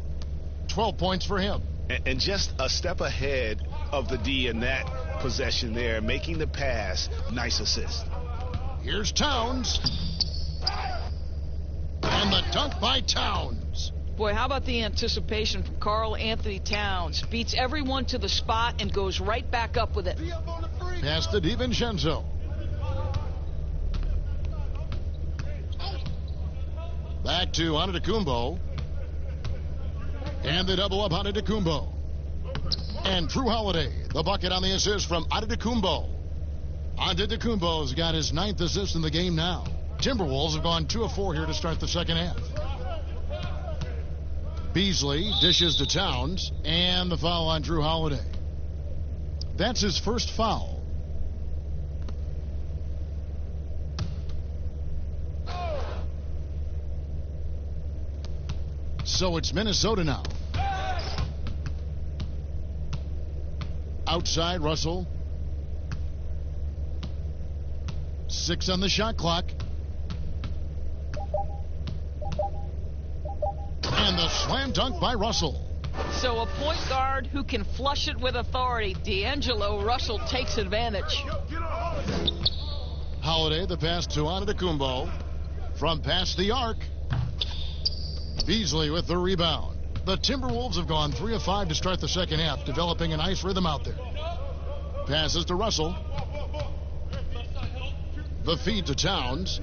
12 points for him. And just a step ahead of the D in that possession there, making the pass. Nice assist. Here's Towns. And the dunk by Towns. Boy, how about the anticipation from Karl Anthony Towns? Beats everyone to the spot and goes right back up with it. Pass to DiVincenzo. Back to Antetokounmpo. And they double up Antetokounmpo. And Drew Holiday, the bucket on the assist from Antetokounmpo. Antetokounmpo's got his 9th assist in the game now. Timberwolves have gone 2 of 4 here to start the second half. Beasley dishes to Towns, and the foul on Drew Holiday. That's his first foul. So it's Minnesota now. Outside, Russell. 6 on the shot clock. And the slam dunk by Russell. So a point guard who can flush it with authority. D'Angelo Russell takes advantage. Holiday, the pass to Antetokounmpo. From past the arc. Beasley with the rebound. The Timberwolves have gone 3 of 5 to start the second half, developing a nice rhythm out there. Passes to Russell. The feed to Towns.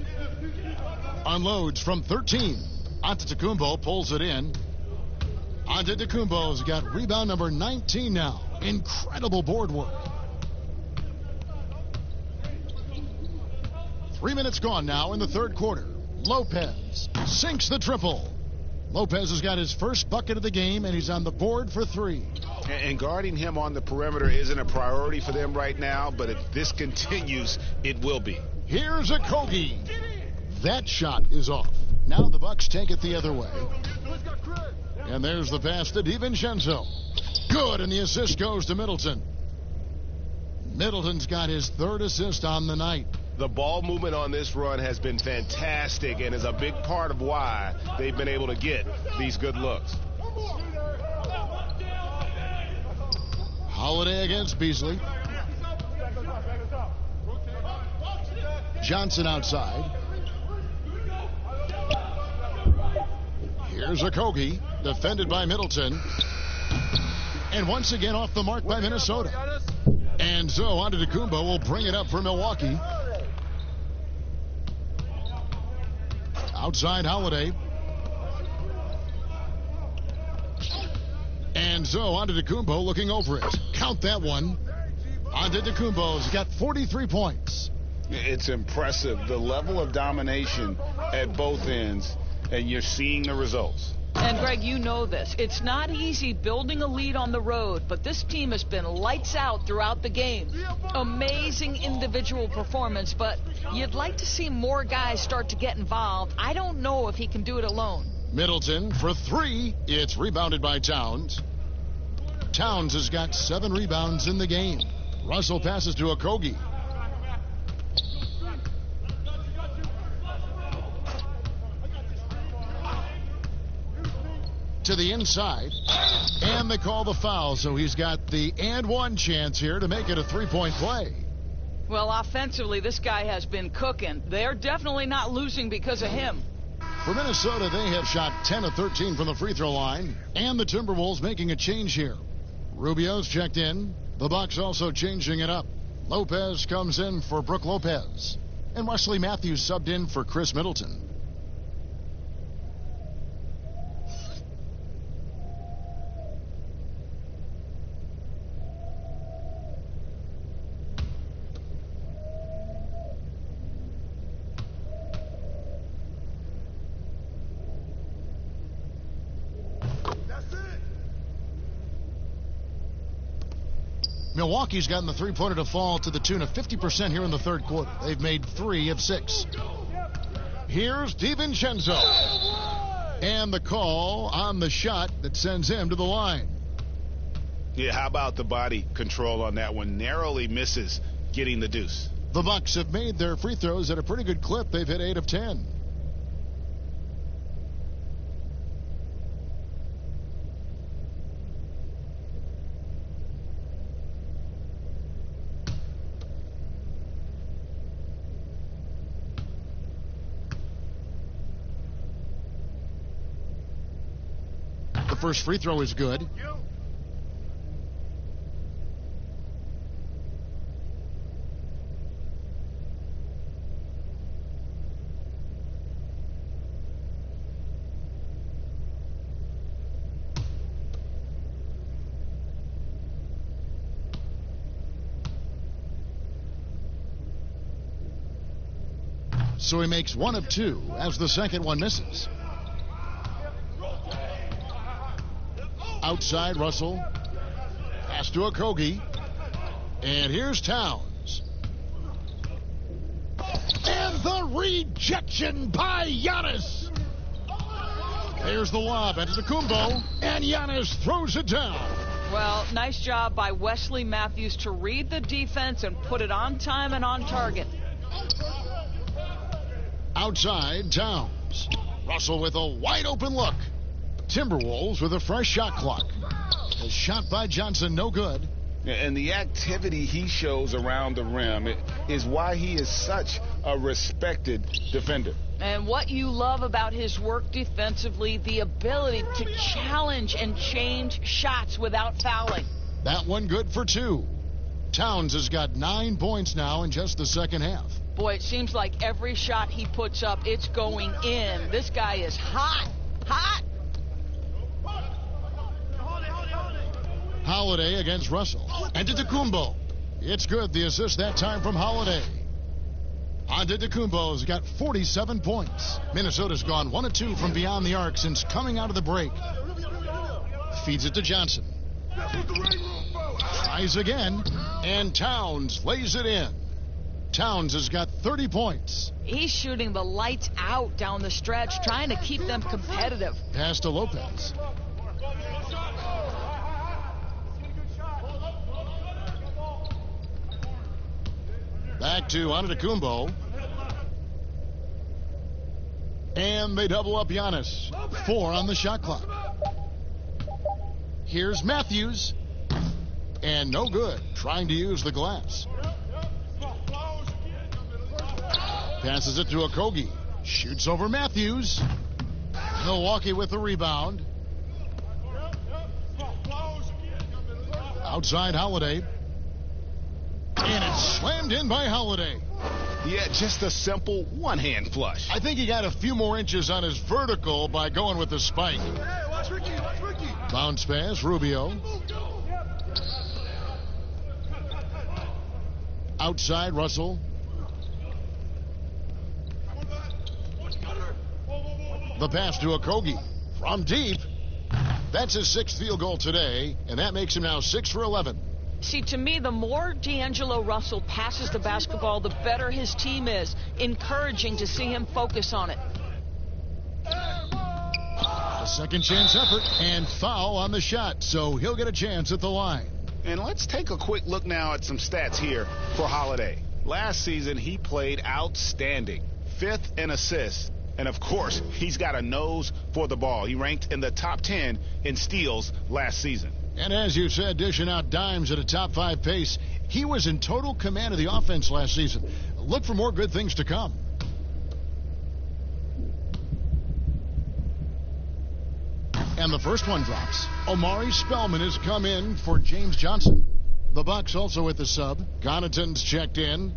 Unloads from 13. Antetokounmpo pulls it in. Antetokounmpo's got rebound number 19 now. Incredible board work. 3 minutes gone now in the third quarter. Lopez sinks the triple. Lopez has got his first bucket of the game, and he's on the board for 3. And guarding him on the perimeter isn't a priority for them right now, but if this continues, it will be. Here's Okogie. That shot is off. Now the Bucks take it the other way. And there's the pass to DiVincenzo. Good, and the assist goes to Middleton. Middleton's got his 3rd assist on the night. The ball movement on this run has been fantastic and is a big part of why they've been able to get these good looks. Holiday against Beasley. Johnson outside. Here's Okogie, defended by Middleton. And once again off the mark by Minnesota. And so Antetokounmpo will bring it up for Milwaukee. Outside Holiday. And so Antetokounmpo looking over it. Count that one. Antetokounmpo's got 43 points. It's impressive, the level of domination at both ends. and you're seeing the results. And, Greg, you know this. It's not easy building a lead on the road, but this team has been lights out throughout the game. Amazing individual performance, but you'd like to see more guys start to get involved. I don't know if he can do it alone. Middleton for three. It's rebounded by Towns. Towns has got 7 rebounds in the game. Russell passes to Okogie. To the inside, and they call the foul, so he's got the and one chance here to make it a 3-point play. Well, offensively, this guy has been cooking. They're definitely not losing because of him. For Minnesota, they have shot 10 of 13 from the free throw line, and the Timberwolves making a change here. Rubio's checked in. The Bucks also changing it up. Lopez comes in for Brook Lopez, and Wesley Matthews subbed in for Chris Middleton. Milwaukee's gotten the three-pointer to fall to the tune of 50% here in the third quarter. They've made 3 of 6. Here's DiVincenzo. And the call on the shot that sends him to the line. Yeah, how about the body control on that one? Narrowly misses getting the deuce. The Bucks have made their free throws at a pretty good clip. They've hit 8 of 10. The first free throw is good. So he makes 1 of 2 as the second one misses. Outside, Russell. Pass to Okogie. And here's Towns. And the rejection by Giannis. There's the lob into Kumbo. And Giannis throws it down. Well, nice job by Wesley Matthews to read the defense and put it on time and on target. Outside, Towns. Russell with a wide open look. Timberwolves with a fresh shot clock. A shot by Johnson, no good. And the activity he shows around the rim is why he is such a respected defender. And what you love about his work defensively, the ability to challenge and change shots without fouling. That one good for 2. Towns has got 9 points now in just the second half. Boy, it seems like every shot he puts up, it's going in. This guy is hot. Hot. Holiday against Russell. Antetokounmpo. It's good. The assist that time from Holiday. Antetokounmpo's got 47 points. Minnesota's gone 1 of 2 from beyond the arc since coming out of the break. Feeds it to Johnson. Tries again. And Towns lays it in. Towns has got 30 points. He's shooting the lights out down the stretch, trying to keep them competitive. Pass to Lopez. Back to Antetokounmpo. And they double up Giannis. 4 on the shot clock. Here's Matthews. And no good. Trying to use the glass. Passes it to Okogie. Shoots over Matthews. Milwaukee with the rebound. Outside Holiday. And it's slammed in by Holiday. Yeah, just a simple one-hand flush. I think he got a few more inches on his vertical by going with the spike. Hey, watch Ricky, watch Ricky. Bounce pass, Rubio. Outside, Russell. The pass to Okogie from deep. That's his 6th field goal today, and that makes him now 6 for 11. See, to me, the more D'Angelo Russell passes the basketball, the better his team is. Encouraging to see him focus on it. A second chance effort and foul on the shot, so he'll get a chance at the line. And let's take a quick look now at some stats here for Holiday. Last season, he played outstanding. 5th in assists. And, of course, he's got a nose for the ball. He ranked in the top 10 in steals last season. And as you said, dishing out dimes at a top 5 pace, he was in total command of the offense last season. Look for more good things to come. And the first one drops. Omari Spellman has come in for James Johnson. The Bucks also with the sub. Connaughton's checked in.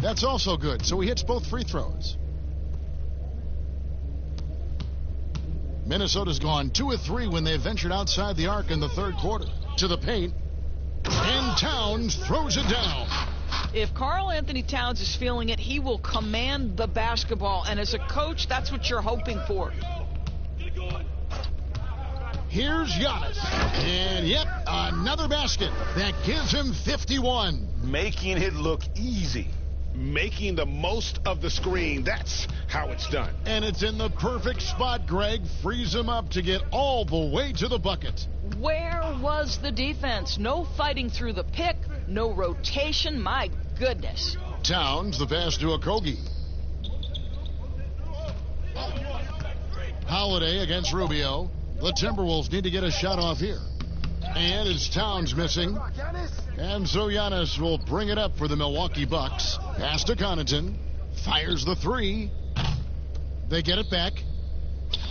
That's also good, so he hits both free throws. Minnesota's gone 2 of 3 when they ventured outside the arc in the third quarter. To the paint, and Towns throws it down. If Karl Anthony Towns is feeling it, he will command the basketball, and as a coach, that's what you're hoping for. Here's Giannis, and yep, another basket that gives him 51. Making it look easy. Making the most of the screen. That's how it's done. And it's in the perfect spot, Greg. Frees him up to get all the way to the bucket. Where was the defense? No fighting through the pick, no rotation. My goodness. Towns, the pass to Okogie. Holiday against Rubio. The Timberwolves need to get a shot off here. And it's Towns missing. And so Giannis will bring it up for the Milwaukee Bucks. Pass to Connaughton. Fires the 3. They get it back.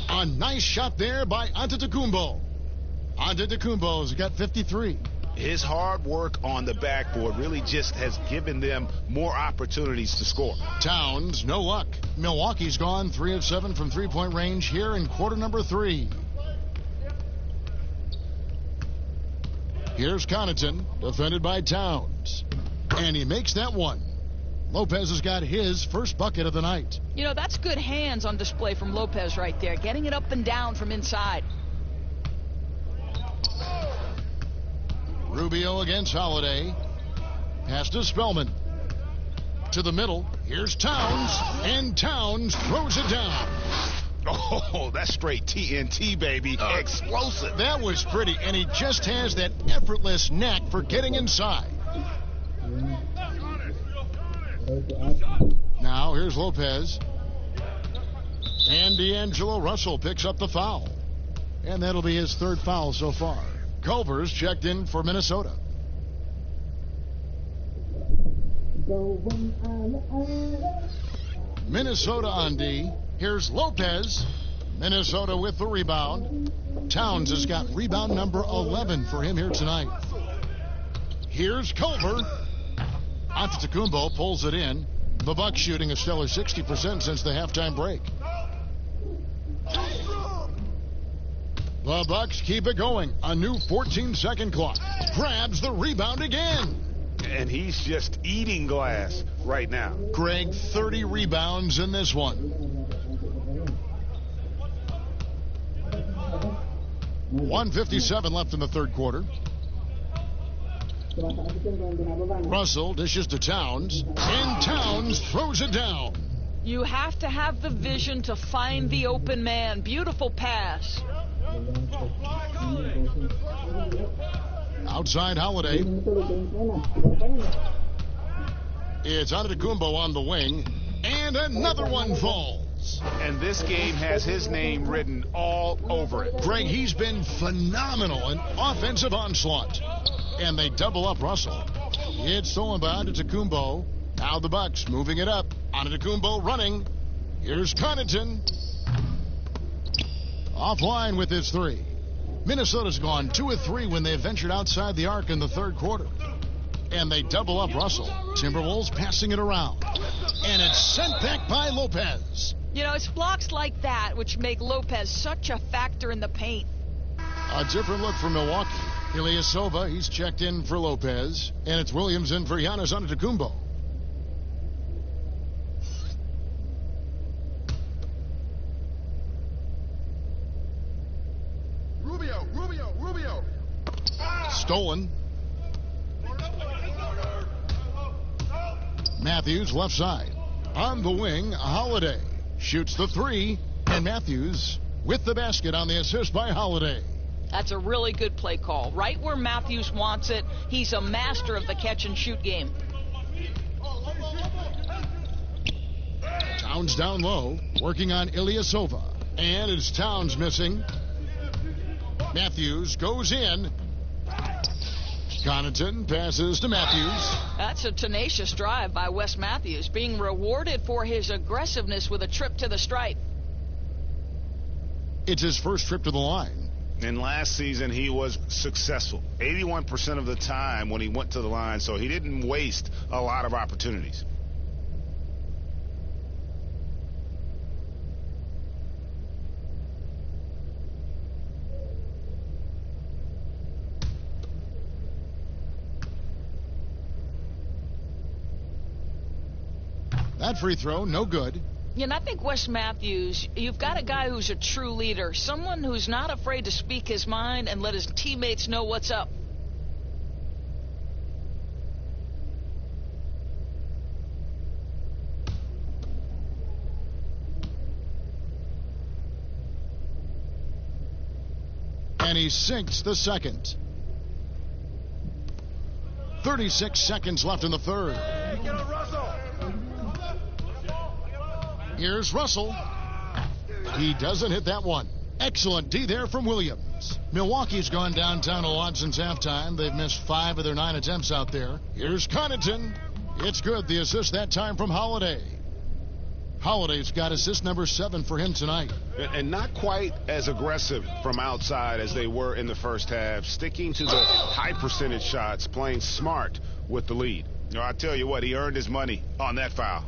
A nice shot there by Antetokounmpo. Antetokounmpo's got 53. His hard work on the backboard really just has given them more opportunities to score. Towns, no luck. Milwaukee's gone 3 of 7 from three-point range here in quarter number 3. Here's Connaughton, defended by Towns. And he makes that one. Lopez has got his first bucket of the night. You know, that's good hands on display from Lopez right there, getting it up and down from inside. Rubio against Holiday. Pass to Spellman. To the middle. Here's Towns. And Towns throws it down. Oh, that's straight TNT, baby. Explosive. That was pretty, and he just has that effortless knack for getting inside. Now, here's Lopez. And D'Angelo Russell picks up the foul. And that'll be his 3rd foul so far. Culver's checked in for Minnesota. Minnesota on D. Here's Lopez. Minnesota with the rebound. Towns has got rebound number 11 for him here tonight. Here's Culver. Antetokounmpo pulls it in. The Bucks shooting a stellar 60% since the halftime break. The Bucks keep it going. A new 14-second clock. Grabs the rebound again. And he's just eating glass right now. Greg, 30 rebounds in this one. 1:57 left in the third quarter. Russell dishes to Towns, and Towns throws it down. You have to have the vision to find the open man. Beautiful pass. Outside Holiday. It's Antetokounmpo on the wing, and another one falls. And this game has his name written all over it. Greg, he's been phenomenal in offensive onslaught. And they double up Russell. It's stolen by Antetokounmpo. Now the Bucks moving it up. Antetokounmpo running. Here's Connaughton. Offline with his 3. Minnesota's gone 2 of 3 when they ventured outside the arc in the third quarter. And they double up Russell. Timberwolves passing it around. And it's sent back by Lopez. You know, it's blocks like that which make Lopez such a factor in the paint. A different look for Milwaukee. Ilyasova, he's checked in for Lopez. And it's Williams in for Giannis Antetokounmpo. Rubio. Stolen. Matthews left side. On the wing, Holiday shoots the three, and Matthews with the basket on the assist by Holiday. That's a really good play call. Right where Matthews wants it. He's a master of the catch-and-shoot game. Towns down low, working on Ilyasova. And it's Towns missing. Matthews goes in. Connaughton passes to Matthews. That's a tenacious drive by Wes Matthews, being rewarded for his aggressiveness with a trip to the stripe. It's his first trip to the line. And last season, he was successful 81% of the time when he went to the line, so he didn't waste a lot of opportunities. That free throw, no good. You know, I think Wes Matthews, you've got a guy who's a true leader, someone who's not afraid to speak his mind and let his teammates know what's up. And he sinks the second. 36 seconds left in the third. Here's Russell. He doesn't hit that one. Excellent D there from Williams. Milwaukee's gone downtown a lot since halftime. They've missed 5 of their 9 attempts out there. Here's Connaughton. It's good. The assist that time from Holiday. Holiday's got assist number 7 for him tonight. And not quite as aggressive from outside as they were in the first half. Sticking to the high percentage shots, playing smart with the lead. You know, I tell you what, he earned his money on that foul.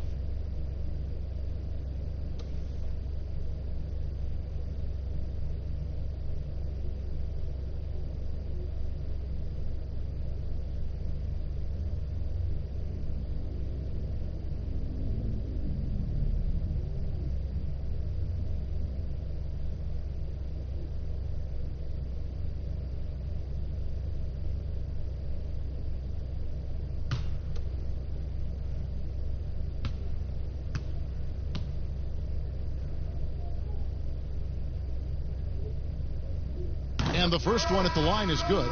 And the first one at the line is good.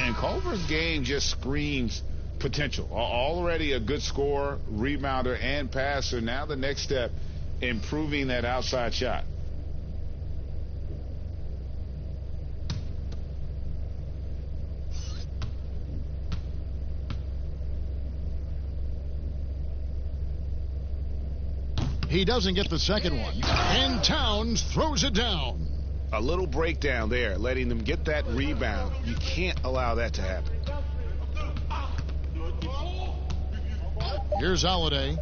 And Culver's game just screams potential. Already a good scorer, rebounder, and passer. Now the next step, improving that outside shot. He doesn't get the second one. And Towns throws it down. A little breakdown there, letting them get that rebound. You can't allow that to happen. Here's Holiday.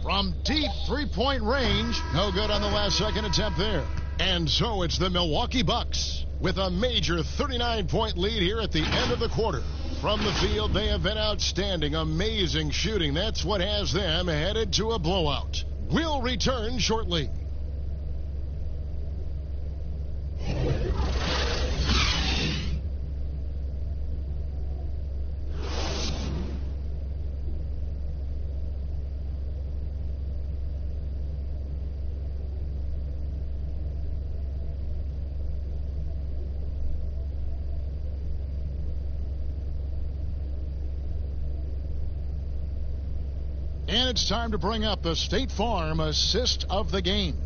From deep three-point range. No good on the last second attempt there. And so it's the Milwaukee Bucks with a major 39-point lead here at the end of the quarter. From the field, they have been outstanding. Amazing shooting. That's what has them headed to a blowout. We'll return shortly. And it's time to bring up the State Farm assist of the game.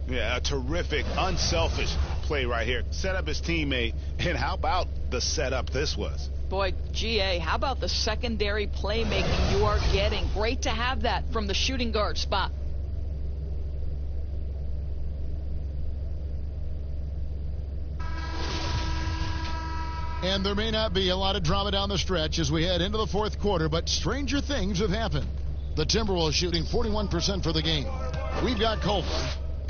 Yeah, a terrific, unselfish play right here. Set up his teammate, and how about the setup this was? Boy, GA, how about the secondary playmaking you are getting? Great to have that from the shooting guard spot. And there may not be a lot of drama down the stretch as we head into the fourth quarter, but stranger things have happened. The Timberwolves shooting 41% for the game. We've got Culver,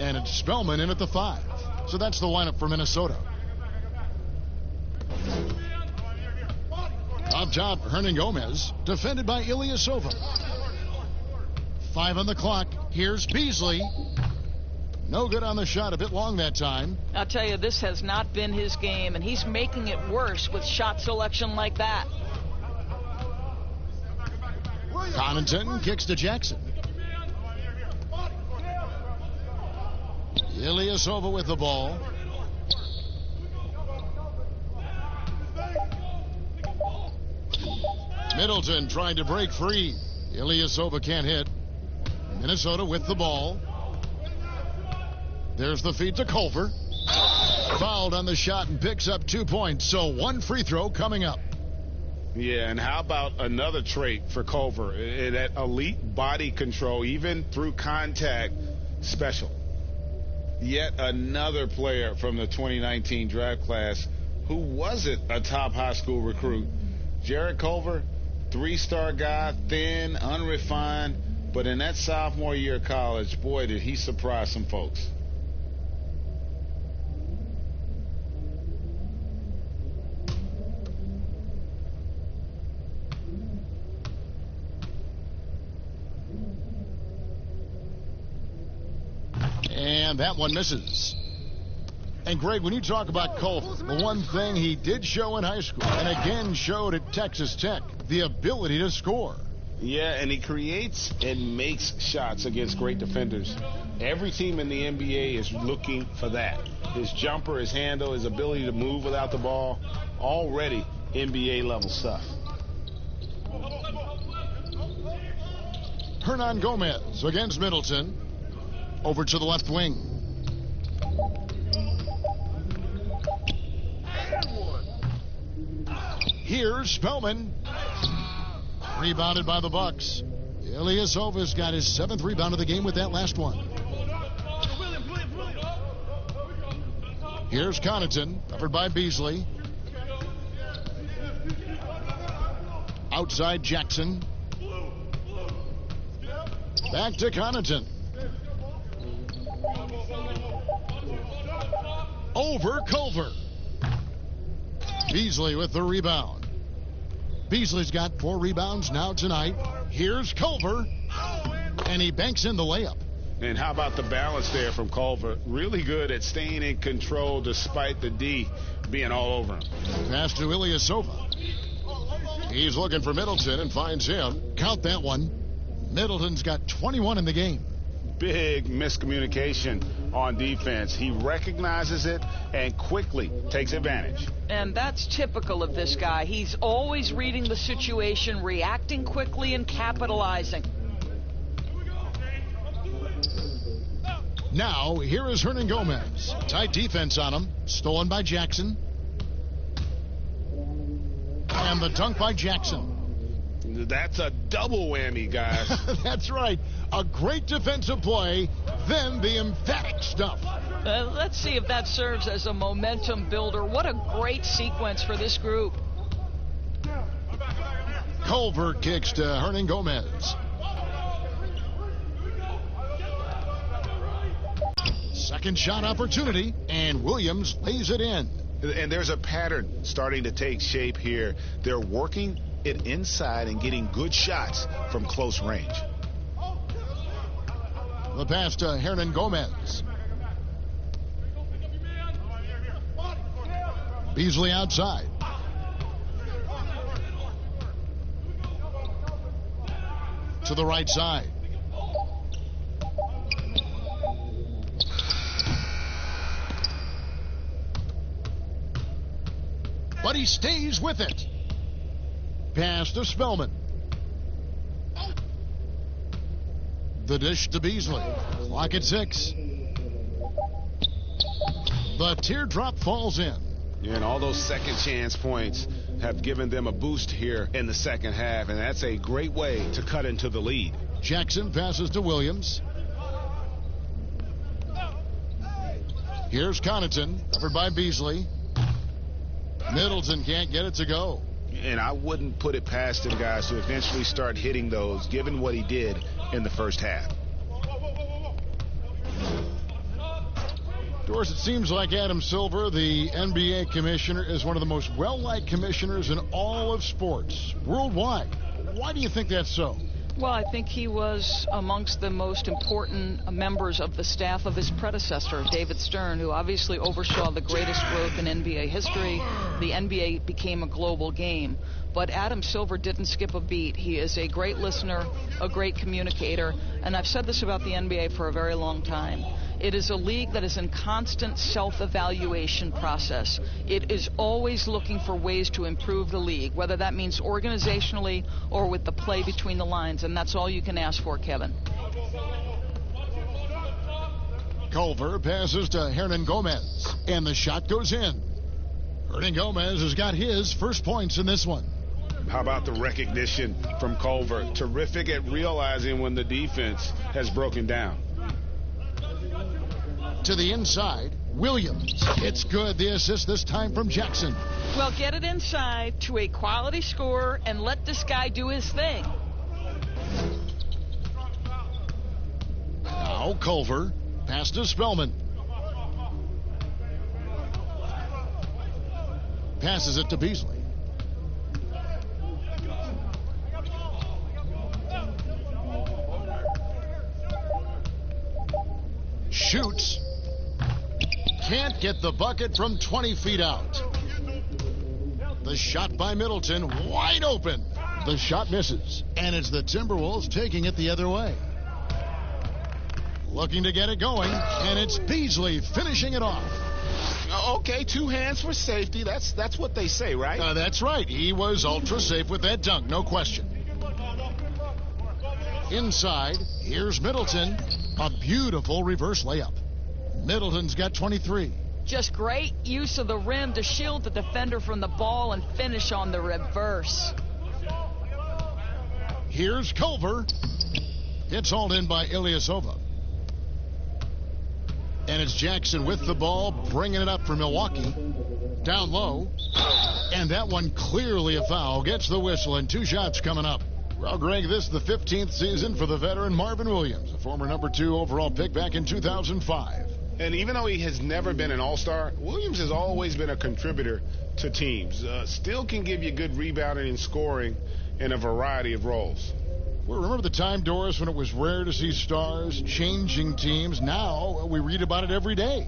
and it's Spellman in at the 5. So that's the lineup for Minnesota. Up top, Hernan Gomez, defended by Ilyasova. 5 on the clock. Here's Beasley. No good on the shot, a bit long that time. I'll tell you, this has not been his game, and he's making it worse with shot selection like that. Connaughton kicks to Jackson. Ilyasova with the ball. Middleton trying to break free. Ilyasova can't hit. Minnesota with the ball. There's the feed to Culver. Fouled on the shot and picks up 2 points. So 1 free throw coming up. Yeah, and how about another trait for Culver? That elite body control, even through contact, special. Yet another player from the 2019 draft class who wasn't a top high school recruit. Jarrett Culver, 3-star guy, thin, unrefined, but in that sophomore year of college, boy, did he surprise some folks. And that one misses. And Greg, when you talk about Culver, the one thing he did show in high school and again showed at Texas Tech, the ability to score. Yeah, and he creates and makes shots against great defenders. Every team in the NBA is looking for that. His jumper, his handle, his ability to move without the ball, already NBA level stuff. Hernan Gomez against Middleton. Over to the left wing. Here's Spellman. Rebounded by the Bucks. Ilyasova's got his 7th rebound of the game with that last one. Here's Connaughton, covered by Beasley. Outside Jackson. Back to Connaughton. Over Culver. Beasley with the rebound. Beasley's got 4 rebounds now tonight. Here's Culver. And he banks in the layup. And how about the balance there from Culver? Really good at staying in control despite the D being all over him. Pass to Ilyasova. He's looking for Middleton and finds him. Count that one. Middleton's got 21 in the game. Big miscommunication on defense. He recognizes it and quickly takes advantage. And that's typical of this guy. He's always reading the situation, reacting quickly, and capitalizing. Now, here is Hernan Gomez. Tight defense on him. Stolen by Jackson. And the dunk by Jackson. That's a double whammy, guys. That's right. A great defensive play, then the emphatic stuff. Let's see if that serves as a momentum builder. What a great sequence for this group. Culver kicks to Hernan Gomez. Second shot opportunity, and Williams lays it in. And there's a pattern starting to take shape here. They're working it inside and getting good shots from close range. The pass to Hernan Gomez. Beasley outside. To the right side. But he stays with it. Pass to Spellman. The dish to Beasley. Clock at 6. The teardrop falls in. Yeah, and all those second chance points have given them a boost here in the second half, and that's a great way to cut into the lead. Jackson passes to Williams. Here's Connaughton, covered by Beasley. Middleton can't get it to go. And I wouldn't put it past him, guys, to eventually start hitting those, given what he did in the first half. Doris, it seems like Adam Silver, the NBA commissioner, is one of the most well-liked commissioners in all of sports worldwide. Why do you think that's so? Well, I think he was amongst the most important members of the staff of his predecessor, David Stern, who obviously oversaw the greatest growth in NBA history. The NBA became a global game. But Adam Silver didn't skip a beat. He is a great listener, a great communicator, and I've said this about the NBA for a very long time. It is a league that is in constant self-evaluation process. It is always looking for ways to improve the league, whether that means organizationally or with the play between the lines, and that's all you can ask for, Kevin. Culver passes to Hernan Gomez, and the shot goes in. Hernan Gomez has got his first points in this one. How about the recognition from Culver? Terrific at realizing when the defense has broken down. To the inside, Williams. It's good. The assist this time from Jackson. Well, get it inside to a quality scorer and let this guy do his thing. Now Culver. Pass to Spellman. Passes it to Beasley. Shoots. Can't get the bucket from 20 feet out. The shot by Middleton, wide open. The shot misses, and it's the Timberwolves taking it the other way. Looking to get it going, and it's Beasley finishing it off. Okay, 2 hands for safety. That's what they say, right? That's right. He was ultra safe with that dunk, no question. Inside, here's Middleton. A beautiful reverse layup. Middleton's got 23. Just great use of the rim to shield the defender from the ball and finish on the reverse. Here's Culver. It's hauled in by Ilyasova. And it's Jackson with the ball, bringing it up for Milwaukee. Down low. And that one clearly a foul. Gets the whistle, and 2 shots coming up. Well, Greg, this is the 15th season for the veteran Marvin Williams, a former #2 overall pick back in 2005. And even though he has never been an all-star, Williams has always been a contributor to teams. Still can give you good rebounding and scoring in a variety of roles. Well, remember the time, Doris, when it was rare to see stars changing teams? Now we read about it every day.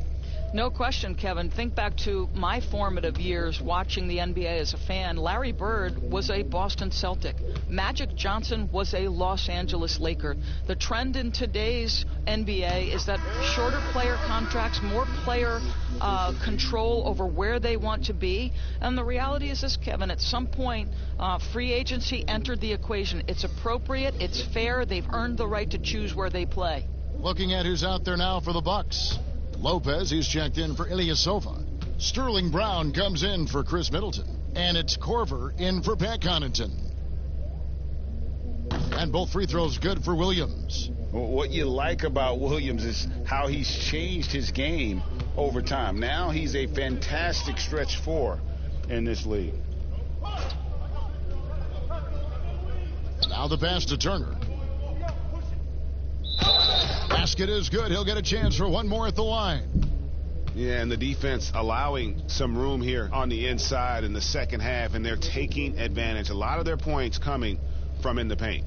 No question, Kevin. Think back to my formative years watching the NBA as a fan. Larry Bird was a Boston Celtic. Magic Johnson was a Los Angeles Laker. The trend in today's NBA is that shorter player contracts, more player control over where they want to be. And the reality is this, Kevin, at some point, free agency entered the equation. It's appropriate, it's fair, they've earned the right to choose where they play. Looking at who's out there now for the Bucks. Lopez, he's checked in for Ilyasova. Sterling Brown comes in for Chris Middleton. And it's Corver in for Pat Connaughton. And both free throws good for Williams. What you like about Williams is how he's changed his game over time. Now he's a fantastic stretch 4 in this league. Now the pass to Turner. Basket is good. He'll get a chance for one more at the line. Yeah, and the defense allowing some room here on the inside in the second half, and they're taking advantage. A lot of their points coming from in the paint.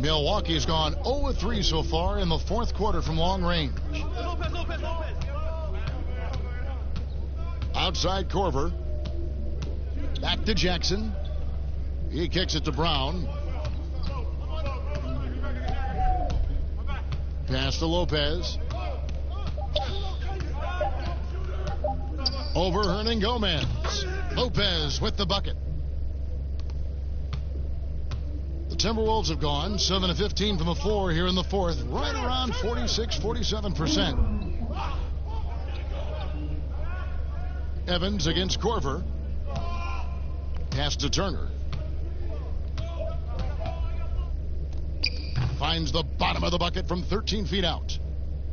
Milwaukee's gone 0-3 so far in the fourth quarter from long range. Outside Corver. Back to Jackson. He kicks it to Brown. Pass to Lopez. Over Hernan Gomez. Lopez with the bucket. Timberwolves have gone 7 of 15 from the floor here in the fourth, right around 46-47%. Evans against Culver. Pass to Turner. Finds the bottom of the bucket from 13 feet out.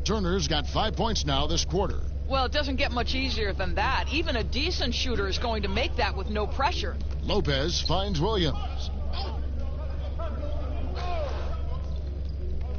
Turner's got 5 points now this quarter. Well, it doesn't get much easier than that. Even a decent shooter is going to make that with no pressure. Lopez finds Williams.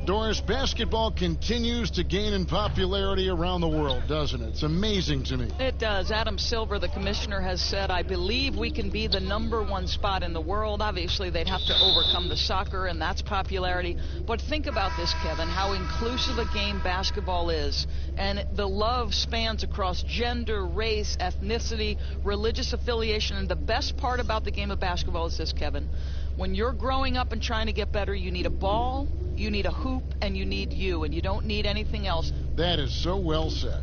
Doris, basketball continues to gain in popularity around the world, doesn't it? It's amazing to me. It does. Adam Silver, the commissioner, has said, I believe we can be the #1 spot in the world. Obviously, they'd have to overcome the soccer, and that's popularity. But think about this, Kevin, how inclusive a game basketball is. And the love spans across gender, race, ethnicity, religious affiliation. And the best part about the game of basketball is this, Kevin. When you're growing up and trying to get better, you need a ball, you need a hoop, and you need you, and you don't need anything else. That is so well said.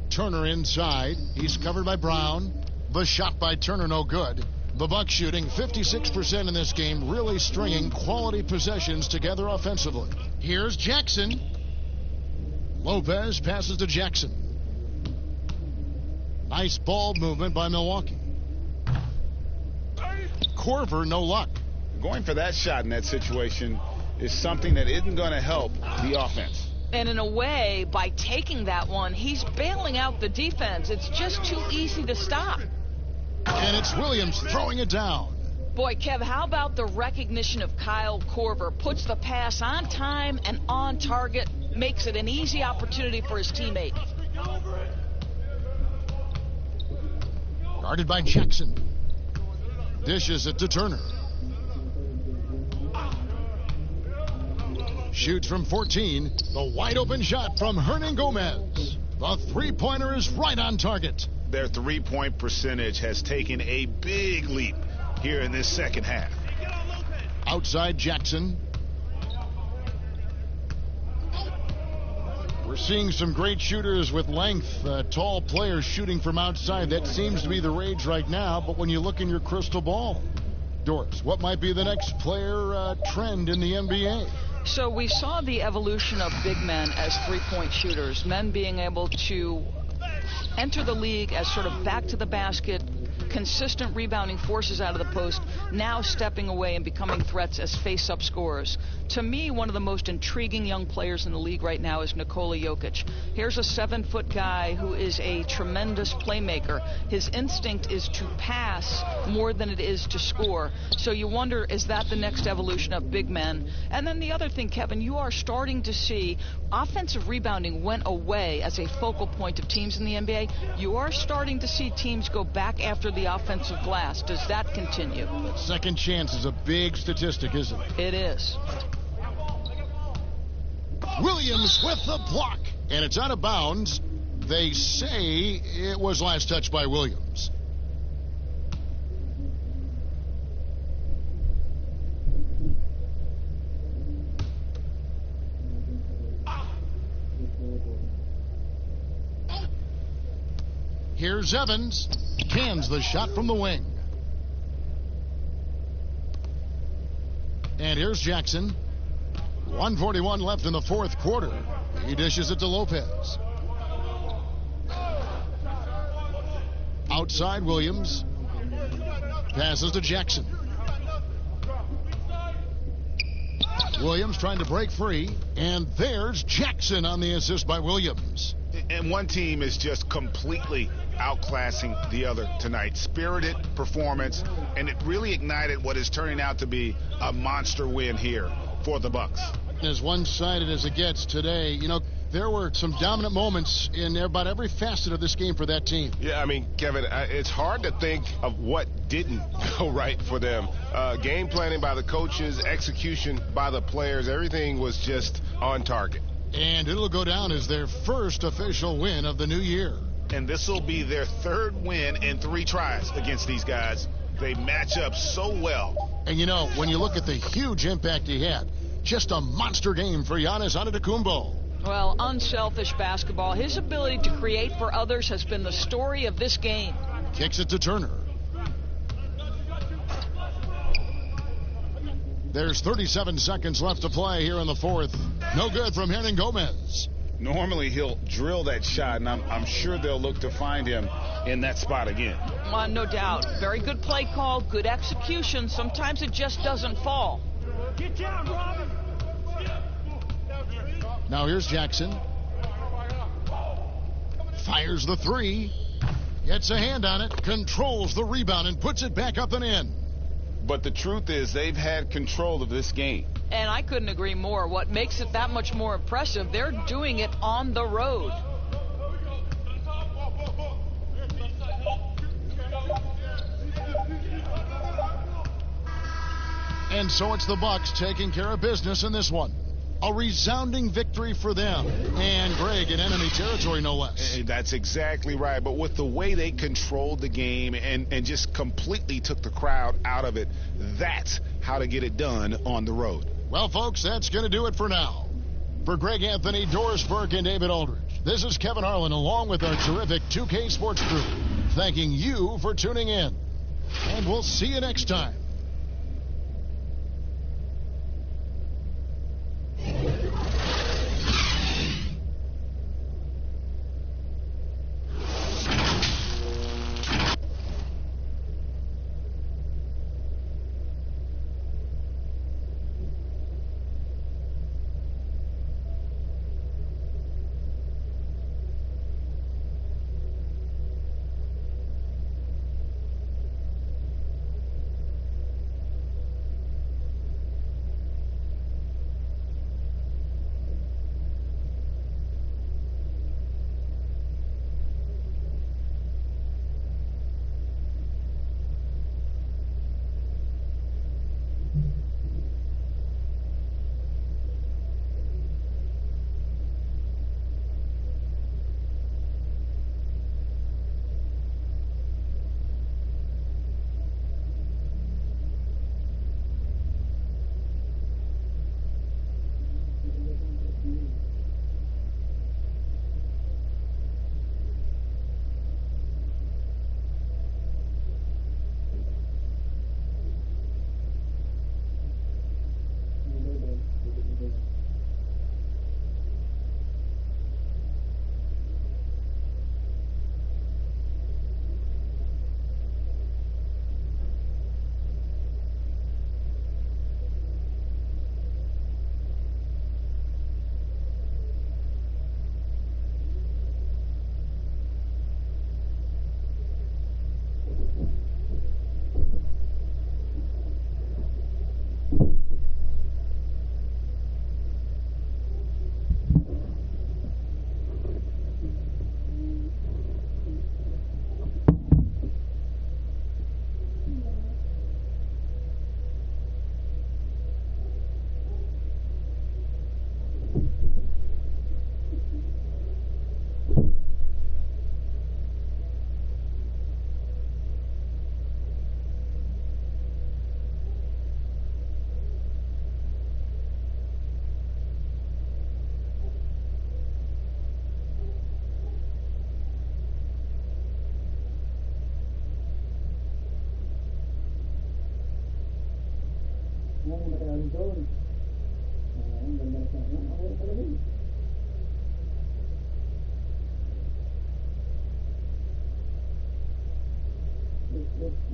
Turner inside. He's covered by Brown. The shot by Turner, no good. The Bucks shooting 56% in this game, really stringing quality possessions together offensively. Here's Jackson. Lopez passes to Jackson. Nice ball movement by Milwaukee. Culver, no luck. Going for that shot in that situation is something that isn't going to help the offense. And in a way, by taking that one, he's bailing out the defense. It's just too easy to stop. And it's Williams throwing it down. Boy, Kev, how about the recognition of Kyle Culver? Puts the pass on time and on target, makes it an easy opportunity for his teammate. Guarded by Jackson. Dishes it to Turner. Shoots from 14. The wide open shot from Hernan Gomez. The three-pointer is right on target. Their three-point percentage has taken a big leap here in this second half. Outside Jackson. We're seeing some great shooters with length, tall players shooting from outside. That seems to be the rage right now. But when you look in your crystal ball, Doris, what might be the next player trend in the NBA? So we saw the evolution of big men as three-point shooters, men being able to enter the league as sort of back to the basket, consistent rebounding forces out of the post, now stepping away and becoming threats as face-up scorers. To me, one of the most intriguing young players in the league right now is Nikola Jokic. Here's a 7-foot guy who is a tremendous playmaker. His instinct is to pass more than it is to score. So you wonder, is that the next evolution of big men? And then the other thing, Kevin, you are starting to see offensive rebounding went away as a focal point of teams in the NBA. You are starting to see teams go back after the offensive glass. Does that continue? Second chance is a big statistic, isn't it? It is. Williams with the block, and it's out of bounds. They say it was last touched by Williams. Here's Evans. Cans the shot from the wing. And here's Jackson. 1:41 left in the fourth quarter. He dishes it to Lopez. Outside Williams. Passes to Jackson. Williams trying to break free. And there's Jackson on the assist by Williams. And one team is just completely outclassing the other tonight. Spirited performance, and it really ignited what is turning out to be a monster win here for the Bucks. As one-sided as it gets today, you know, there were some dominant moments in about every facet of this game for that team. Yeah, I mean, Kevin, it's hard to think of what didn't go right for them. Game planning by the coaches, execution by the players, everything was just on target. And it'll go down as their first official win of the new year. And this will be their third win in 3 tries against these guys. They match up so well. And, you know, when you look at the huge impact he had, just a monster game for Giannis Antetokounmpo. Well, unselfish basketball. His ability to create for others has been the story of this game. Kicks it to Turner. There's 37 seconds left to play here in the fourth. No good from Hernan Gomez. Normally he'll drill that shot, and I'm sure they'll look to find him in that spot again. No doubt. Very good play call, good execution. Sometimes it just doesn't fall. Get down, Robin. Now here's Jackson. Fires the three. Gets a hand on it. Controls the rebound and puts it back up and in. But the truth is they've had control of this game. And I couldn't agree more. What makes it that much more impressive, they're doing it on the road. And so it's the Bucks taking care of business in this one. A resounding victory for them. And, Greg, in enemy territory, no less. That's exactly right. But with the way they controlled the game and just completely took the crowd out of it, that's how to get it done on the road. Well, folks, that's going to do it for now. For Greg Anthony, Doris Burke, and David Aldridge, this is Kevin Harlan along with our terrific 2K Sports crew, thanking you for tuning in. And we'll see you next time.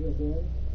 Yes,